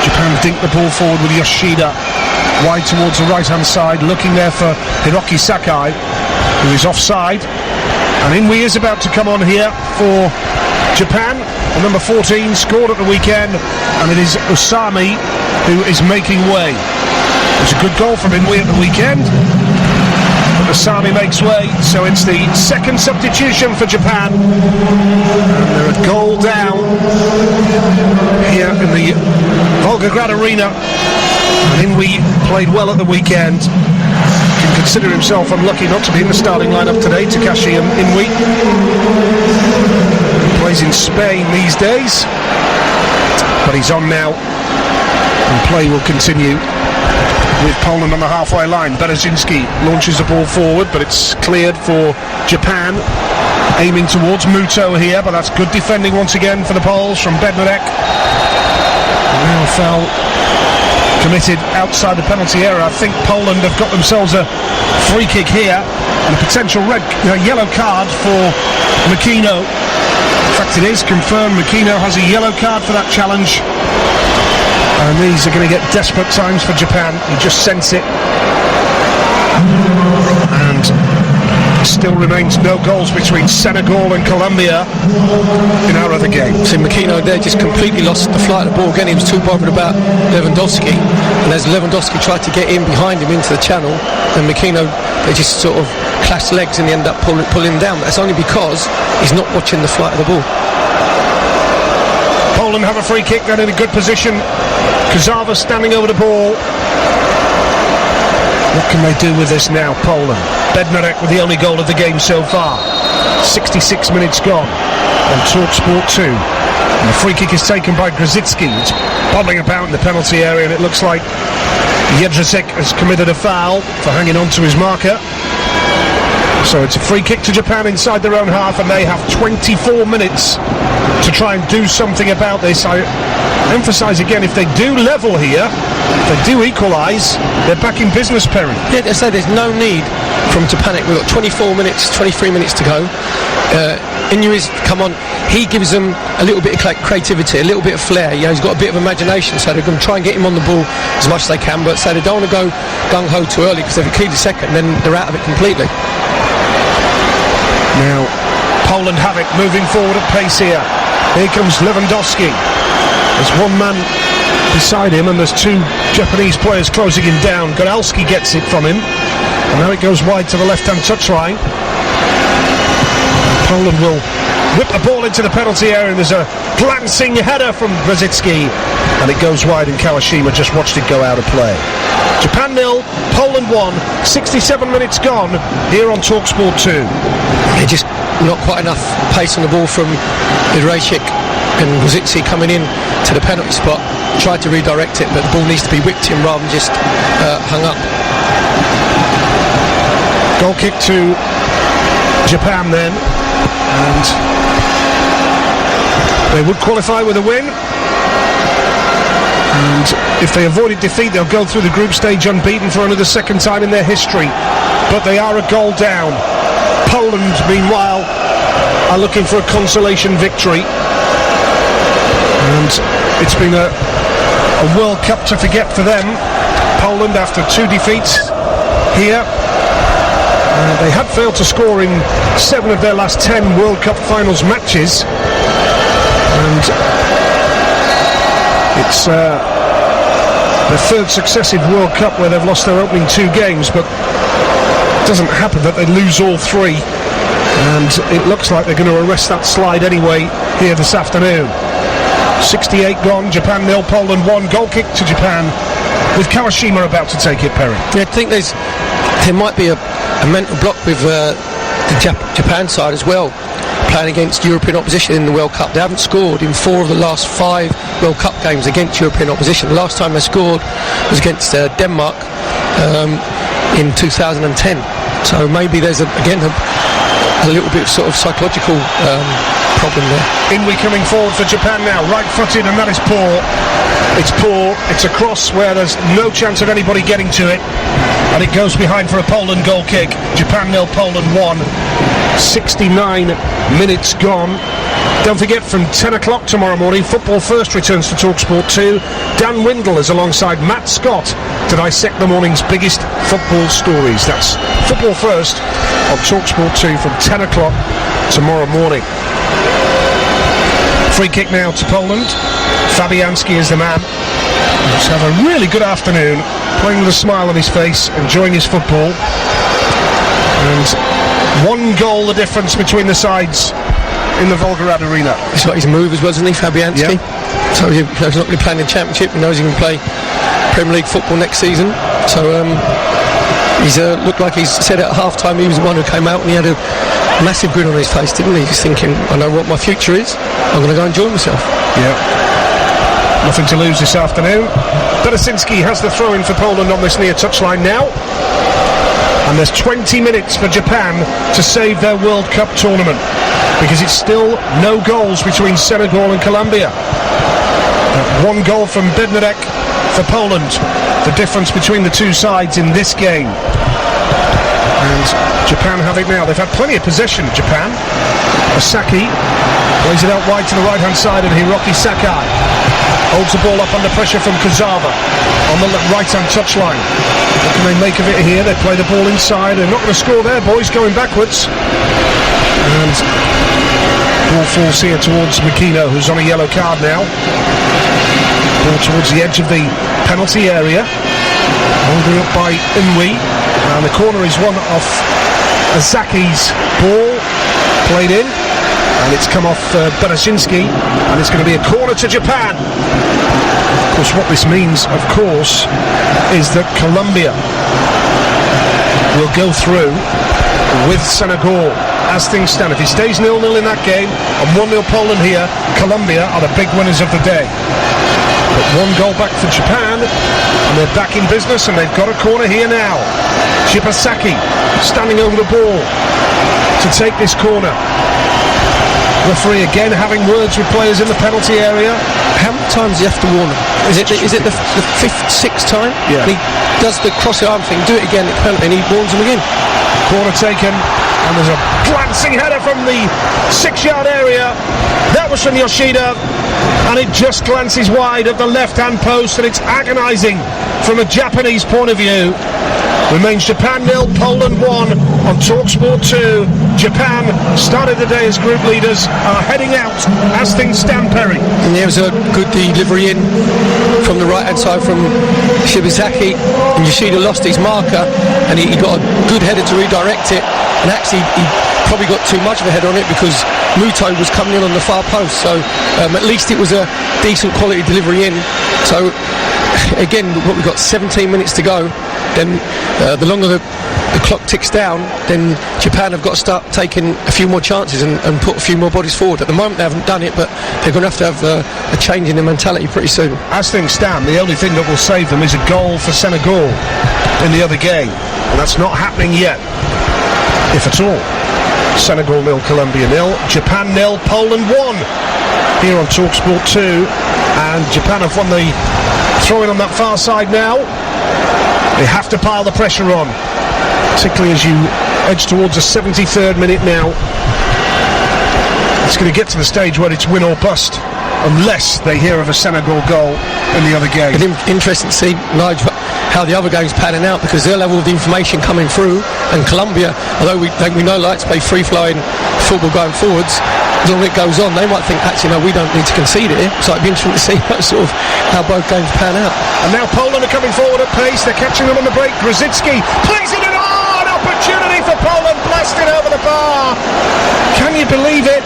Japan dink the ball forward with Yoshida wide towards the right hand side, looking there for Hiroki Sakai, who is offside. And Inui is about to come on here for Japan. The number 14 scored at the weekend, and it is Osami who is making way. It was a good goal from Inui at the weekend, but Osami makes way, so it's the second substitution for Japan. And they're a goal down here in the Volgograd Arena. And Inui played well at the weekend. Can consider himself unlucky not to be in the starting lineup today, Takashi Inui. Plays in Spain these days, but he's on now, and play will continue with Poland on the halfway line. Bereszynski launches the ball forward, but it's cleared for Japan, aiming towards Muto here, but that's good defending once again for the Poles from Bednarek. Now foul committed outside the penalty area. I think Poland have got themselves a free kick here and a potential yellow card for Makino. In fact, it is confirmed Makino has a yellow card for that challenge, and these are going to get desperate times for Japan. You just sense it. And still remains no goals between Senegal and Colombia in our other game. So Makino there just completely lost the flight of the ball again. He was too bothered about Lewandowski, and as Lewandowski tried to get in behind him into the channel, and Makino, they just sort of clashed legs and they end up pulling him down. That's only because he's not watching the flight of the ball. Poland have a free kick, they're in a good position. Kazawa standing over the ball. What can they do with this now, Poland? Bednarek with the only goal of the game so far. 66 minutes gone on TalkSport 2. And the free kick is taken by Grzycki. It's bobbling about in the penalty area, and it looks like Jedrzejczyk has committed a foul for hanging on to his marker. So it's a free kick to Japan inside their own half, and they have 24 minutes to try and do something about this. I emphasise again, if they do level here, if they do equalise, they're back in business, Perry. Yeah, I say there's no need for them to panic. We've got 24 minutes, 23 minutes to go. Inui's come on, he gives them a little bit of creativity, a little bit of flair. You know, he's got a bit of imagination, so they're going to try and get him on the ball as much as they can, but so they don't want to go gung-ho too early, because if they keep the second, then they're out of it completely. Now, Poland have it, moving forward at pace here. Here comes Lewandowski. There's one man beside him, and there's two Japanese players closing him down. Goralski gets it from him, and now it goes wide to the left-hand touchline. Poland will whip the ball into the penalty area, and there's a glancing header from Brzezinski, and it goes wide, and Kawashima just watched it go out of play. Japan 0, Poland 1, 67 minutes gone here on TalkSport 2. Yeah, just not quite enough pace on the ball from Irashik and Brzezinski coming in to the penalty spot. Tried to redirect it, but the ball needs to be whipped in rather than just hung up. Goal kick to Japan then, and they would qualify with a win, and if they avoided defeat they'll go through the group stage unbeaten for only the second time in their history, but they are a goal down. Poland meanwhile are looking for a consolation victory, and it's been a World Cup to forget for them. Poland, after 2 defeats here, they had failed to score in 7 of their last 10 World Cup finals matches, and it's their 3rd successive World Cup where they've lost their opening 2 games, but it doesn't happen that they lose all 3, and it looks like they're going to arrest that slide anyway here this afternoon. 68 gone, Japan 0, Poland 1. Goal kick to Japan, with Kawashima about to take it, Perry. Yeah, I think there might be a mental block with the Japan side as well, playing against European opposition in the World Cup. They haven't scored in 4 of the last 5 World Cup games against European opposition. The last time they scored was against Denmark in 2010. So maybe there's again a little bit of sort of psychological problem there. Inwi coming forward for Japan now, right-footed, and that is poor. It's poor. It's a cross where there's no chance of anybody getting to it, and it goes behind for a Poland goal kick. Japan 0, Poland 1. 69 minutes gone. Don't forget, from 10 o'clock tomorrow morning, Football First returns to TalkSport 2. Dan Windle is alongside Matt Scott to dissect the morning's biggest football stories. That's Football First on TalkSport 2 from 10 o'clock tomorrow morning. Free kick now to Poland. Fabianski is the man. He's had a really good afternoon, playing with a smile on his face, enjoying his football. And 1 goal the difference between the sides in the Volgograd Arena. He's got his move as well, isn't he, Fabianski? Yeah. So he's not going to be playing in the Championship. He knows he can play Premier League football next season. So he's looked like he's said at half-time he was the one who came out and he had a massive grin on his face, didn't he? He's thinking, I know what my future is. I'm going to go enjoy myself. Yeah. Nothing to lose this afternoon. Brzezinski has the throw-in for Poland on this near touchline now. And there's 20 minutes for Japan to save their World Cup tournament, because it's still no goals between Senegal and Colombia. 1 goal from Bednarek for Poland, the difference between the 2 sides in this game. And Japan have it now. They've had plenty of possession, Japan. Asaki plays it out wide to the right-hand side, and Hiroki Sakai holds the ball up under pressure from Kazawa on the right-hand touchline. What can they make of it here? They play the ball inside. They're not going to score there, boys, going backwards. And ball falls here towards Makino, who's on a yellow card now. Ball towards the edge of the penalty area. Holding up by Inwi. And the corner is one off Azaki's ball. Played in. And it's come off Brzezinski, and it's going to be a corner to Japan. Of course, what this means, of course, is that Colombia will go through with Senegal as things stand. If it stays 0-0 in that game and 1-0 Poland here, Colombia are the big winners of the day. But 1 goal back for Japan, and they're back in business, and they've got a corner here now. Shibasaki standing over the ball to take this corner. Referee again having words with players in the penalty area. How many times do you have to warn them? Is it the 5th, 6th time? Yeah. And he does the cross arm thing, do it again, and he warns them again. Corner taken, and there's a glancing header from the 6-yard area. That was from Yoshida, and it just glances wide of the left-hand post, and it's agonising from a Japanese point of view. Remains Japan 0, Poland 1 on TalkSport 2. Japan started the day as group leaders, are heading out as things stand, Perry. And there was a good delivery in from the right-hand side from Shibazaki, and Yoshida lost his marker, and he got a good header to redirect it, and actually he probably got too much of a head on it because Muto was coming in on the far post, so at least it was a decent quality delivery in. So again, what we've got 17 minutes to go, then the longer the clock ticks down, then Japan have got to start taking a few more chances and put a few more bodies forward. At the moment they haven't done it, but they're going to have a change in their mentality pretty soon. As things stand, the only thing that will save them is a goal for Senegal in the other game, and that's not happening yet, if at all. Senegal 0, Colombia 0, Japan 0, Poland 1 here on TalkSport 2, and Japan have won the throw-in on that far side now. They have to pile the pressure on, particularly as you edge towards the 73rd minute now. It's going to get to the stage where it's win or bust, unless they hear of a Senegal goal in the other game. It's interesting to see, Nigel, how the other games panning out, because they'll have all the information coming through, and Colombia, although we know like to play free-flowing football going forwards, as long as it goes on, they might think, actually, no, we don't need to concede it. So it'd be interesting to see how both games pan out. And now Poland are coming forward at pace. They're catching them on the break. Grzycki plays it in. Oh, an opportunity for Poland, blasted over the bar. Can you believe it?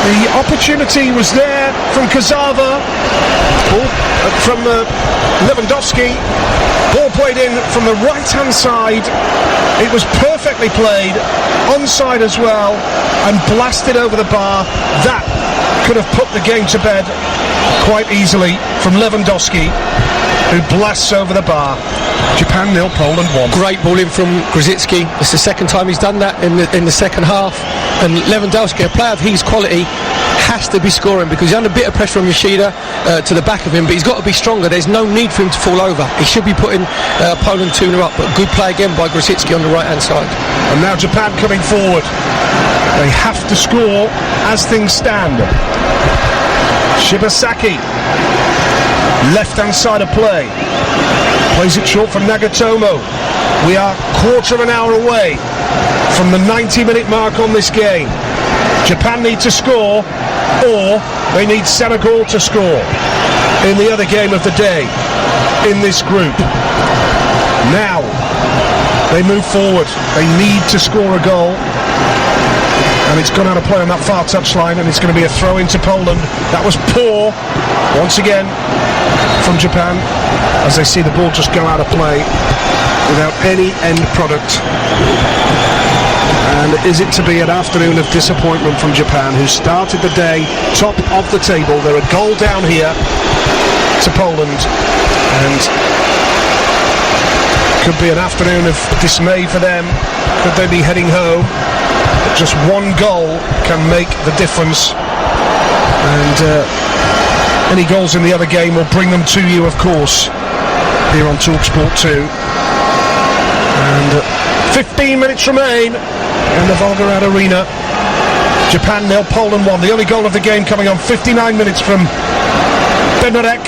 The opportunity was there from Kazava, from Lewandowski. Ball played in from the right-hand side. It was perfectly played, onside as well, and blasted over the bar. That could have put the game to bed quite easily from Lewandowski, who blasts over the bar. Japan 0, Poland 1. Great ball in from Grzycki. It's the second time he's done that in the second half. And Lewandowski, a player of his quality, has to be scoring because he's under a bit of pressure from Yoshida to the back of him, but he's got to be stronger. There's no need for him to fall over. He should be putting Poland 2-0 up, but good play again by Grzycki on the right hand side. And now Japan coming forward. They have to score as things stand. Shibasaki, left hand side of play, plays it short from Nagatomo. We are quarter of an hour away from the 90-minute mark on this game. Japan need to score, or they need Senegal to score in the other game of the day in this group. Now they move forward. They need to score a goal, and it's gone out of play on that far touchline, and it's going to be a throw into Poland. That was poor once again from Japan, as they see the ball just go out of play without any end product. And is it to be an afternoon of disappointment from Japan, who started the day top of the table? They're a goal down here to Poland, and could be an afternoon of dismay for them. Could they be heading home? But just one goal can make the difference, and any goals in the other game will bring them to you, of course, here on TalkSport 2. And 15 minutes remain in the Volgograd Arena. Japan 0, Poland 1. The only goal of the game coming on 59 minutes from Bednarek.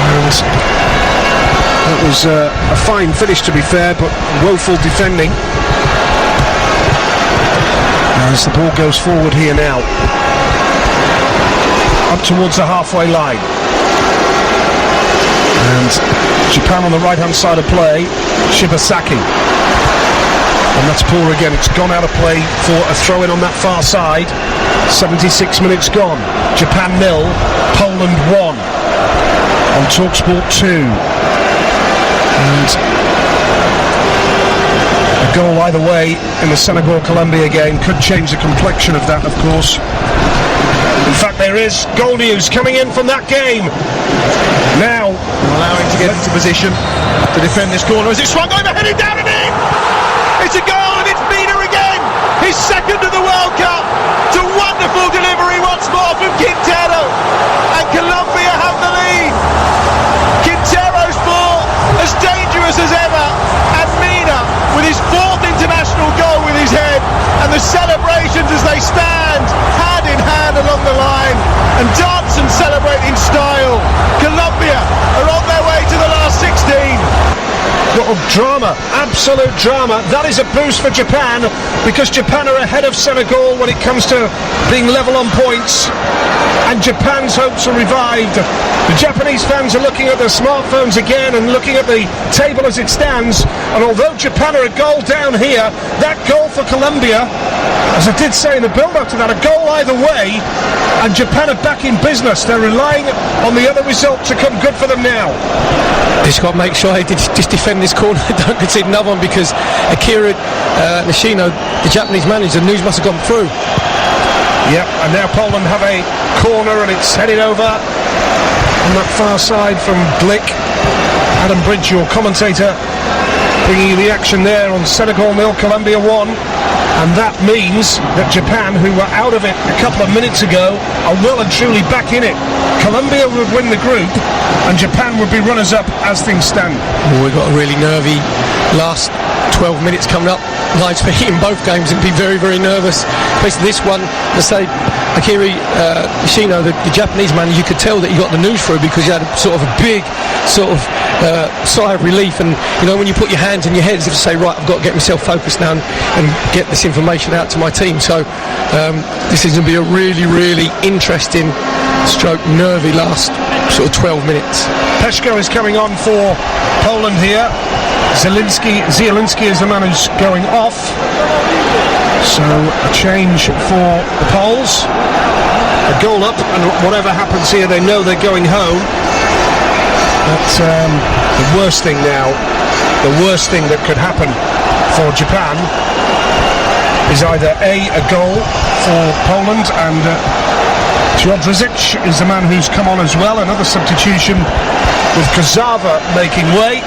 And that was a fine finish, to be fair, but woeful defending. As the ball goes forward here now, up towards the halfway line. And Japan on the right-hand side of play, Shibasaki. And that's poor again. It's gone out of play for a throw-in on that far side. 76 minutes gone. Japan 0, Poland 1 on TalkSport 2. And a goal either way in the Senegal-Colombia game could change the complexion of that, of course. In fact, there is goal news coming in from that game. Now, allowing to get into position to defend this corner as it's swung over, headed down and in! It's a goal, and it's Mina again! His second of the World Cup! It's a wonderful delivery once more from Quintero, and Colombia have the lead! Quintero's ball, as dangerous as ever, and Mina with his fourth international goal with his head, and the celebrations as they stand hand in hand along the line and dance and celebrate in style. Colombia are on their way to the last 16. lot of drama absolute drama. That is a boost for Japan, because Japan are ahead of Senegal when it comes to being level on points, and Japan's hopes are revived. The Japanese fans are looking at their smartphones again and looking at the table as it stands, and although Japan are a goal down here, that goal for Colombia, as I did say in the build-up to that, a goal either way, and Japan are back in business. They're relying on the other result to come good for them now. Just got to make sure they just defend this corner, don't concede another one, because Akira Nishino, the Japanese manager, the news must have gone through. Yep, and now Poland have a corner, and it's headed over on that far side from Glick. Adam Bridge, your commentator, bringing you the action there on Senegal 0, Colombia 1. And that means that Japan, who were out of it a couple of minutes ago, are well and truly back in it. Colombia would win the group, and Japan would be runners-up as things stand. Well, we've got a really nervy last 12 minutes coming up. Lives for in both games, and be very, very nervous. Basically, this one, let's say, Akira Nishino, the Japanese man, you could tell that he got the news through, because he had sort of a big sigh of relief, and you know, when you put your hands in your head as if to say, right, I've got to get myself focused now and get this information out to my team. So this is going to be a really, really interesting stroke nervy last sort of 12 minutes. Peszko is coming on for Poland here. Zielinski is the man who's going off. So a change for the Poles. A goal up, and whatever happens here, they know they're going home. That's the worst thing now. The worst thing that could happen for Japan is either a goal for Poland, and Jodrzic is the man who's come on as well. Another substitution with Kazava making way.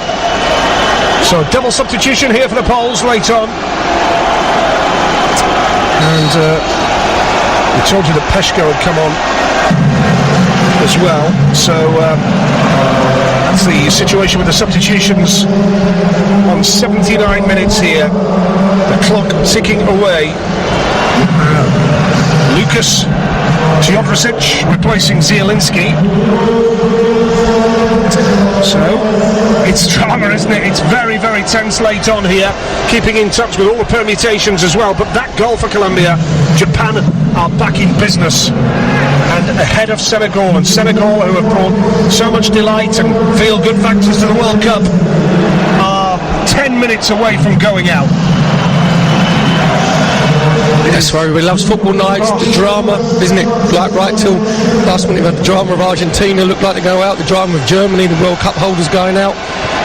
So double substitution here for the Poles late on. And we told you that Peszko had come on as well. So that's the situation with the substitutions on 79 minutes here. The clock ticking away. Lucas Jodrzic replacing Zielinski. So it's drama, isn't it? It's very, very tense late on here, keeping in touch with all the permutations as well. But that goal for Colombia, Japan are back in business and ahead of Senegal, and Senegal, who have brought so much delight and feel good factors to the World Cup, are 10 minutes away from going out. That's why everybody loves football nights, the drama, isn't it? Like right till last minute, we've had the drama of Argentina, looked like to go out, the drama of Germany, the World Cup holders going out.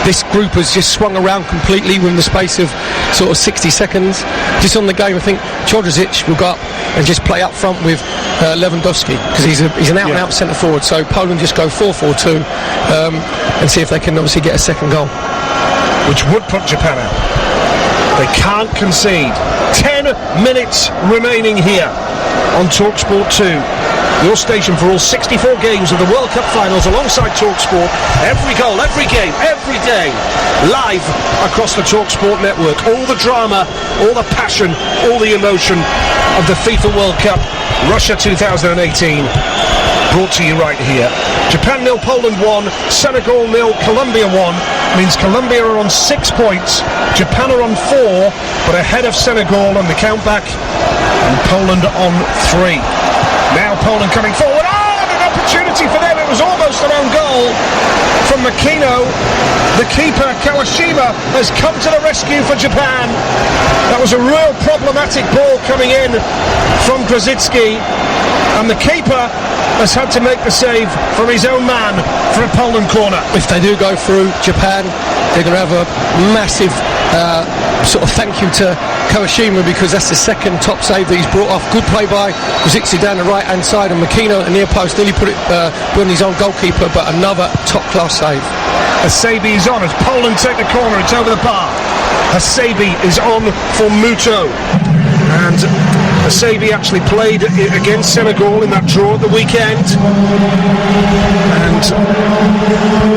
This group has just swung around completely within the space of sort of 60 seconds. Just on the game, I think Jodrzic will go up and just play up front with Lewandowski, because he's an out-and-out centre forward. So Poland just go 4-4-2 and see if they can obviously get a second goal, which would put Japan out. They can't concede. 10 minutes remaining here on TalkSport 2. Your station for all 64 games of the World Cup finals alongside TalkSport. Every goal, every game, every day, live across the TalkSport network. All the drama, all the passion, all the emotion of the FIFA World Cup Russia 2018. Brought to you right here. Japan 0, Poland 1, Senegal 0, Colombia 1. Means Colombia are on 6 points, Japan are on 4, but ahead of Senegal on the countback, and Poland on 3. Now Poland coming forward. Oh, an opportunity for them. It was almost an own goal from Makino. The keeper, Kawashima, has come to the rescue for Japan. That was a real problematic ball coming in from Grzycki, and the keeper has had to make the save from his own man for a Poland corner. If they do go through, Japan, they're going to have a massive sort of thank you to Kawashima, because that's the second top save that he's brought off. Good play by Grzycki down the right hand side, and Makino at the near post nearly put it on his own goalkeeper, but another top class save. Asabi is on as Poland take the corner. It's over the bar. Asabi is on for Muto, and Asabi actually played against Senegal in that draw at the weekend, and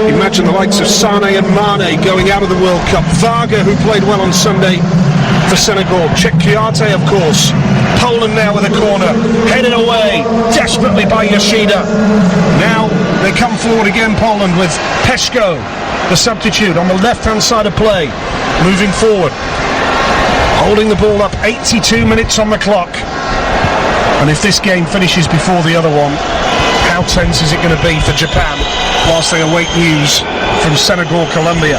imagine the likes of Sane and Mane going out of the World Cup. Varga, who played well on Sunday for for Senegal. Check Kouyaté, of course. Poland now with a corner, headed away desperately by Yoshida. Now they come forward again, Poland, with Peszko, the substitute, on the left-hand side of play, moving forward, holding the ball up. 82 minutes on the clock, and if this game finishes before the other one, how tense is it going to be for Japan whilst they await news from Senegal, Colombia?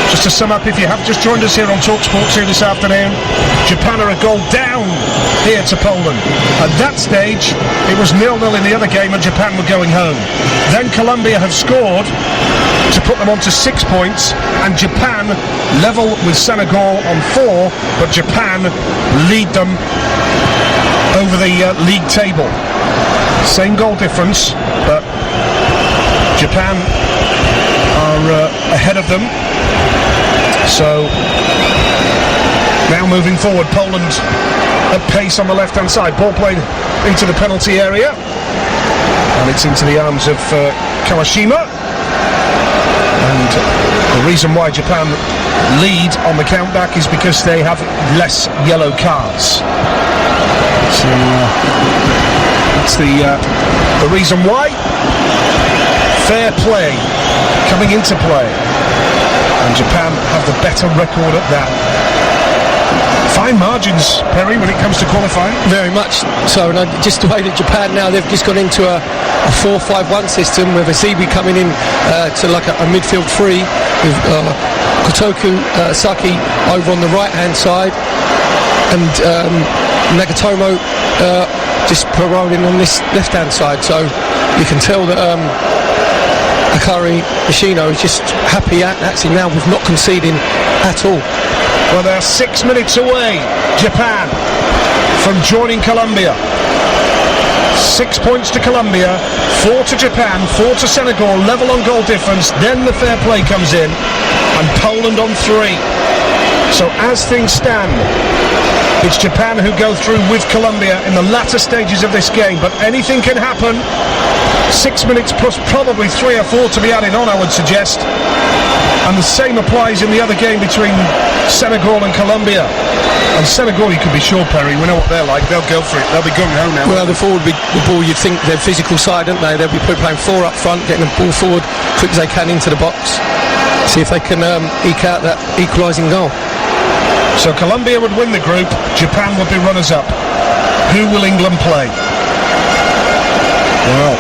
Just to sum up, if you have just joined us here on TalkSport 2 this afternoon, Japan are a goal down here to Poland. At that stage, it was 0-0 in the other game and Japan were going home. Then Colombia have scored to put them on to 6 points, and Japan level with Senegal on 4, but Japan lead them over the league table. Same goal difference, but Japan are ahead of them. So now moving forward, Poland at pace on the left-hand side. Ball played into the penalty area, and it's into the arms of Kawashima. And the reason why Japan lead on the countback is because they have less yellow cards. So that's the reason why. Fair play coming into play, and Japan have the better record at that. Fine margins, Perry, when it comes to qualifying. Very much so, and just the way that Japan now, they've just gone into a 4-5-1 system with Azibi coming in to like a midfield three, with Kotoku Saki over on the right hand side, and Nagatomo just rolling on this left hand side. So you can tell that Akari Nishino is just happy actually now with not conceding at all. Well, they're 6 minutes away, Japan, from joining Colombia. 6 points to Colombia, 4 to Japan, 4 to Senegal, level on goal difference. Then the fair play comes in, and Poland on 3. So as things stand, it's Japan who go through with Colombia in the latter stages of this game, but anything can happen. 6 minutes plus probably 3 or 4 to be added on, I would suggest. And the same applies in the other game between Senegal and Colombia. And Senegal, you can be sure, Perry, we know what they're like. They'll go for it. They'll be going home now. Well, the ball, you'd think they're physical side, don't they? They'll be playing 4 up front, getting the ball forward quick as they can into the box. See if they can eke out that equalising goal. So Colombia would win the group, Japan would be runners-up. Who will England play? Well,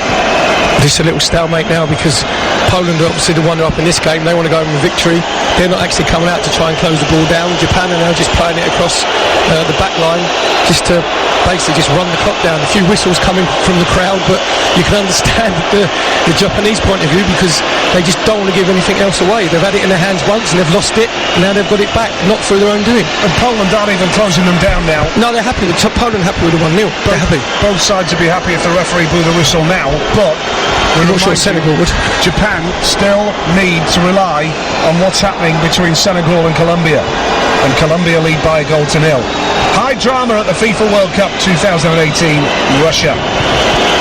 just a little stalemate now, because Poland are obviously the runner-up in this game. They want to go home with victory. They're not actually coming out to try and close the ball down. Japan are now just playing it across the back line, just to basically just run the clock down. A few whistles coming from the crowd, but you can understand the Japanese point of view, because they just don't want to give anything else away. They've had it in their hands once and they've lost it, and now they've got it back, not through their own doing. And Poland aren't even closing them down now. No, they're happy. Poland happy with the 1-0. They're happy. Both sides would be happy if the referee blew the whistle now, but we're not sure Senegal would. Japan still need to rely on what's happening between Senegal and Colombia, and Colombia lead by a goal to 0. High drama at the FIFA World Cup 2018, Russia.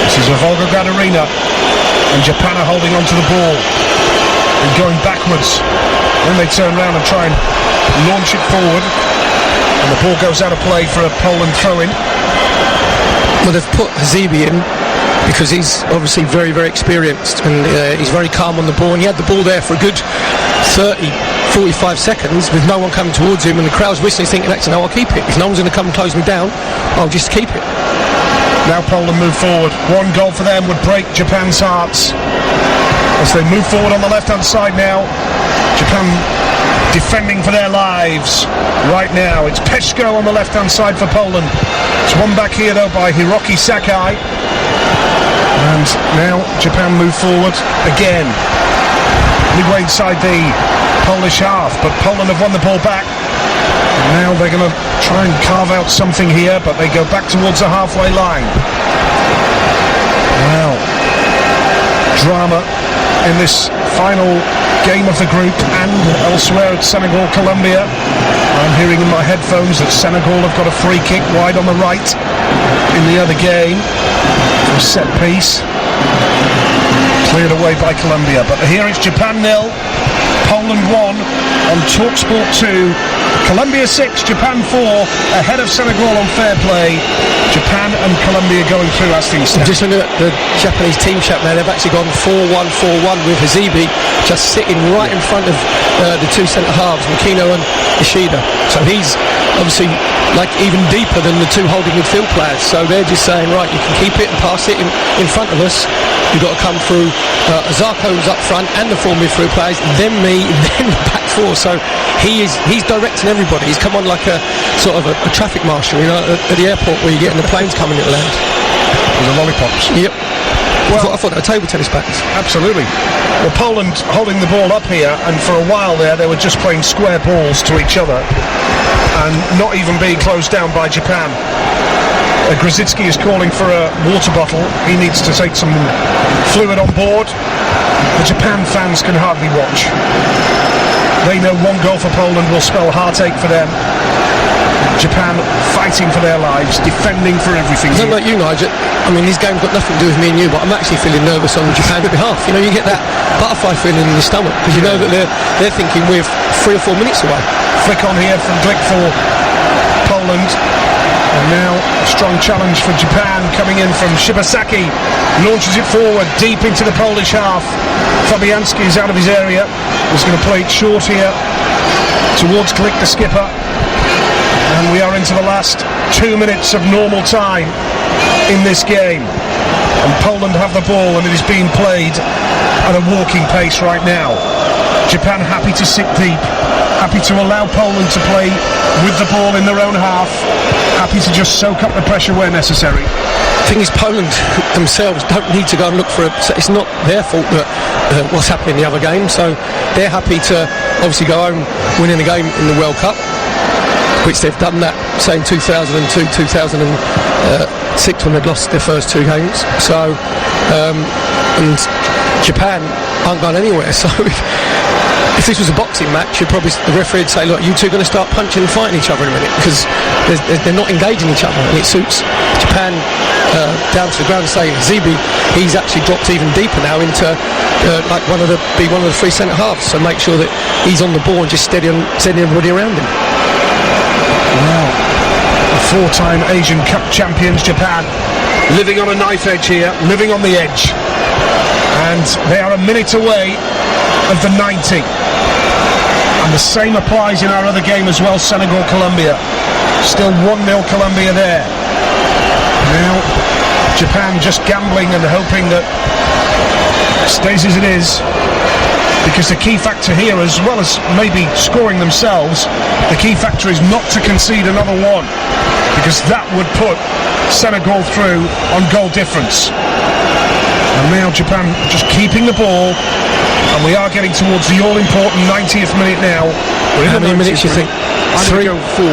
This is a Volgograd Arena, and Japan are holding on to the ball and going backwards. Then they turn around and try and launch it forward, and the ball goes out of play for a Poland throw-in. Well, they've put Hazibi in because he's obviously very, very experienced, and he's very calm on the ball, and he had the ball there for a good 30-45 seconds with no one coming towards him, and the crowd's whistling, thinking, actually, no, I'll keep it. If no one's going to come and close me down, I'll just keep it. Now Poland move forward. 1 goal for them would break Japan's hearts. As they move forward on the left-hand side now, Japan defending for their lives right now. It's Peszko on the left-hand side for Poland. It's won back here, though, by Hiroki Sakai. And now Japan move forward again. Midway inside the Polish half, but Poland have won the ball back. And now they're going to try and carve out something here, but they go back towards the halfway line. Well, drama in this final game of the group and elsewhere at Senegal, Colombia. I'm hearing in my headphones that Senegal have got a free kick wide on the right in the other game. A set piece cleared away by Colombia, but here it's Japan 0, Poland 1. on TalkSport 2. Colombia 6, Japan 4, ahead of Senegal on fair play. Japan and Colombia going through as things stand. Just looking at the Japanese team chat now, they've actually gone 4-1-4-1 with Hazibi just sitting right in front of the two centre halves, Makino and Ishida. So he's obviously like even deeper than the two holding midfield players. So they're just saying, right, you can keep it and pass it in front of us. You've got to come through Azako's up front and the four midfield players, then me, then the back four. So he's directing everybody. He's come on like a sort of a traffic marshal, you know, at the airport where you're getting the planes coming into land. With the lollipops. Yep. Well, I thought they were table tennis bats. Absolutely. Well, Poland holding the ball up here, and for a while there they were just playing square balls to each other and not even being closed down by Japan. Grzycki is calling for a water bottle. He needs to take some fluid on board. The Japan fans can hardly watch. They know one goal for Poland will spell heartache for them. Japan fighting for their lives, defending for everything. It's not like you, Nigel. I mean, this game's got nothing to do with me and you, but I'm actually feeling nervous on Japan's behalf. You know, you get that butterfly feeling in your stomach because you know that they're thinking we're 3 or 4 minutes away. Flick on here from Glick for Poland. And now a strong challenge for Japan coming in from Shibasaki. Launches it forward deep into the Polish half. Fabianski is out of his area. He's going to play it short here towards Glick, the skipper. And we are into the last 2 minutes of normal time in this game. And Poland have the ball and it is being played at a walking pace right now. Japan happy to sit deep, happy to allow Poland to play with the ball in their own half, happy to just soak up the pressure where necessary. The thing is, Poland themselves don't need to go and look for it. It's not their fault that what's happening in the other game, so they're happy to obviously go home winning the game in the World Cup, which they've done that, say, in 2002, 2006 when they'd lost their first 2 games. So, and Japan aren't going anywhere. So if this was a boxing match, the referee would say, look, you two are going to start punching and fighting each other in a minute because they're not engaging each other, and it suits Japan down to the ground. Say Zibi, he's actually dropped even deeper now into like one of the 3 centre halves. So make sure that he's on the ball and just steadying everybody around him. Wow. The 4-time Asian Cup champions, Japan, living on a knife edge here, living on the edge. And they are a minute away of the 90. And the same applies in our other game as well, Senegal-Colombia. Still 1-0 Colombia there. Now Japan just gambling and hoping that it stays as it is. Because the key factor here, as well as maybe scoring themselves, the key factor is not to concede another one, because that would put Senegal through on goal difference. And now Japan just keeping the ball, and we are getting towards the all-important 90th minute now. How many minutes you think? I'm going to go 4.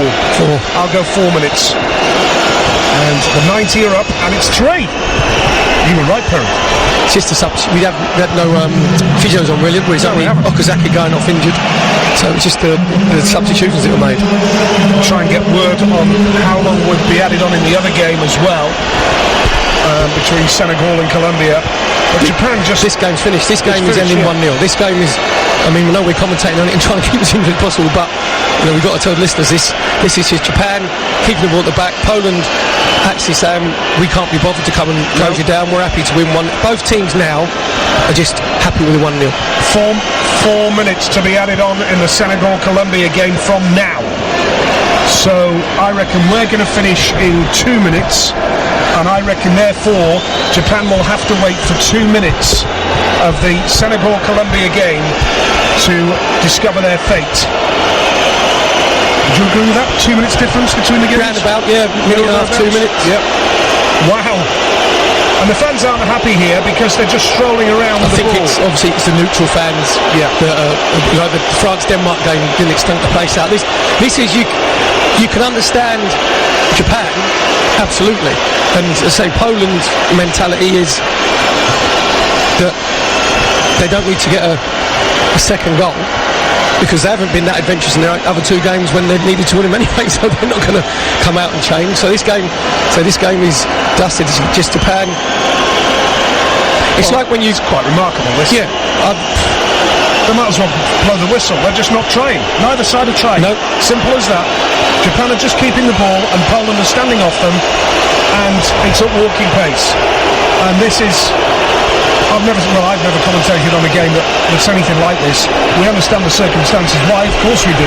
I'll go 4 minutes. And the 90 are up, and it's 3. You were right, Perry. It's just a we had no physios on really, but it's only Okazaki going off injured. So it's just the substitutions that were made. Try and get word on how long would be added on in the other game as well, between Senegal and Colombia. But Japan just... This game's finished. This game is ending 1-0. This game is... I mean, we know we're commentating on it and trying to keep as simple as possible, but you know, we've got to tell the listeners this is just Japan keeping the ball at the back. Poland actually saying we can't be bothered to come and close you down. We're happy to win one. Both teams now are just happy with the 1-0. 4 minutes to be added on in the Senegal-Colombia game from now. So I reckon we're going to finish in 2 minutes, and I reckon therefore Japan will have to wait for 2 minutes of the Senegal-Colombia game to discover their fate. Would you agree with that? 2 minutes difference between the games? Roundabout, yeah, minute and a half, 2 minutes. Yep. Wow. And the fans aren't happy here because they're just strolling around with the ball. I think it's the neutral fans. Yeah. The France-Denmark game didn't extend the place out. This is you can understand Japan, absolutely. And as I say, Poland's mentality is that they don't need to get a second goal, because they haven't been that adventurous in their other 2 games when they needed to win them anyway, so they're not going to come out and change. So this game is dusted. It's just Japan. It's like when you... It's quite remarkable, this. Yeah. they might as well blow the whistle. They're just not trying. Neither side are trying. No. Simple as that. Japan are just keeping the ball and Poland are standing off them, and it's at walking pace. And this is... I've never commentated on a game that's anything like this. We understand the circumstances why, of course we do.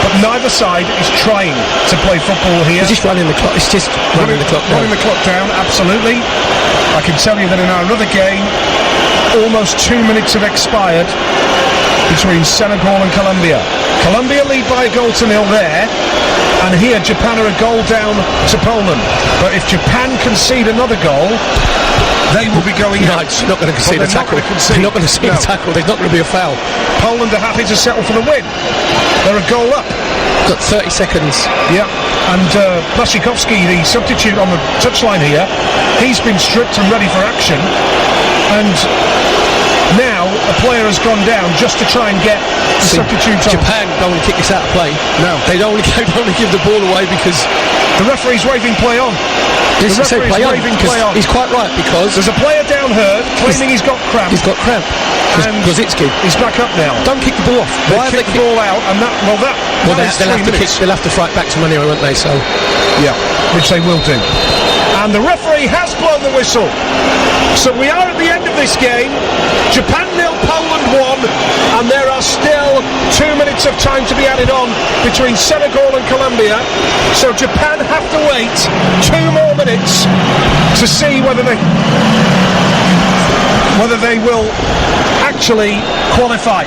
But neither side is trying to play football here. It's just running the clock. It's just running the clock down. Running the clock down, absolutely. I can tell you that in our other game, almost 2 minutes have expired between Senegal and Colombia. Colombia lead by a goal to nil there, and here Japan are a goal down to Poland. But if Japan concede another goal, they will be going out. You're not going to concede a tackle. They're not going to concede a tackle. There's not going to be a foul. Poland are happy to settle for the win. They're a goal up. Got 30 seconds. Yeah, and Błaszczykowski, the substitute on the touchline here, he's been stripped and ready for action. And now a player has gone down just to try and get the substitute on. Japan don't want to kick this out of play. No. They don't want to give the ball away because the referee's waving play on. He's play on. He's quite right because there's a player down here claiming he's got cramp. He's got cramp. And Grozicki. He's back up now. Don't kick the ball off. Why have they kicked the ball out? And they'll have to fight back to Manila, won't they? So yeah, which they will do. And the referee has blown the whistle. So we are at the end of this game. Japan 0, Poland 1, and there are still 2 minutes of time to be added on between Senegal and Colombia. So Japan have to wait 2 more minutes to see whether they will actually qualify.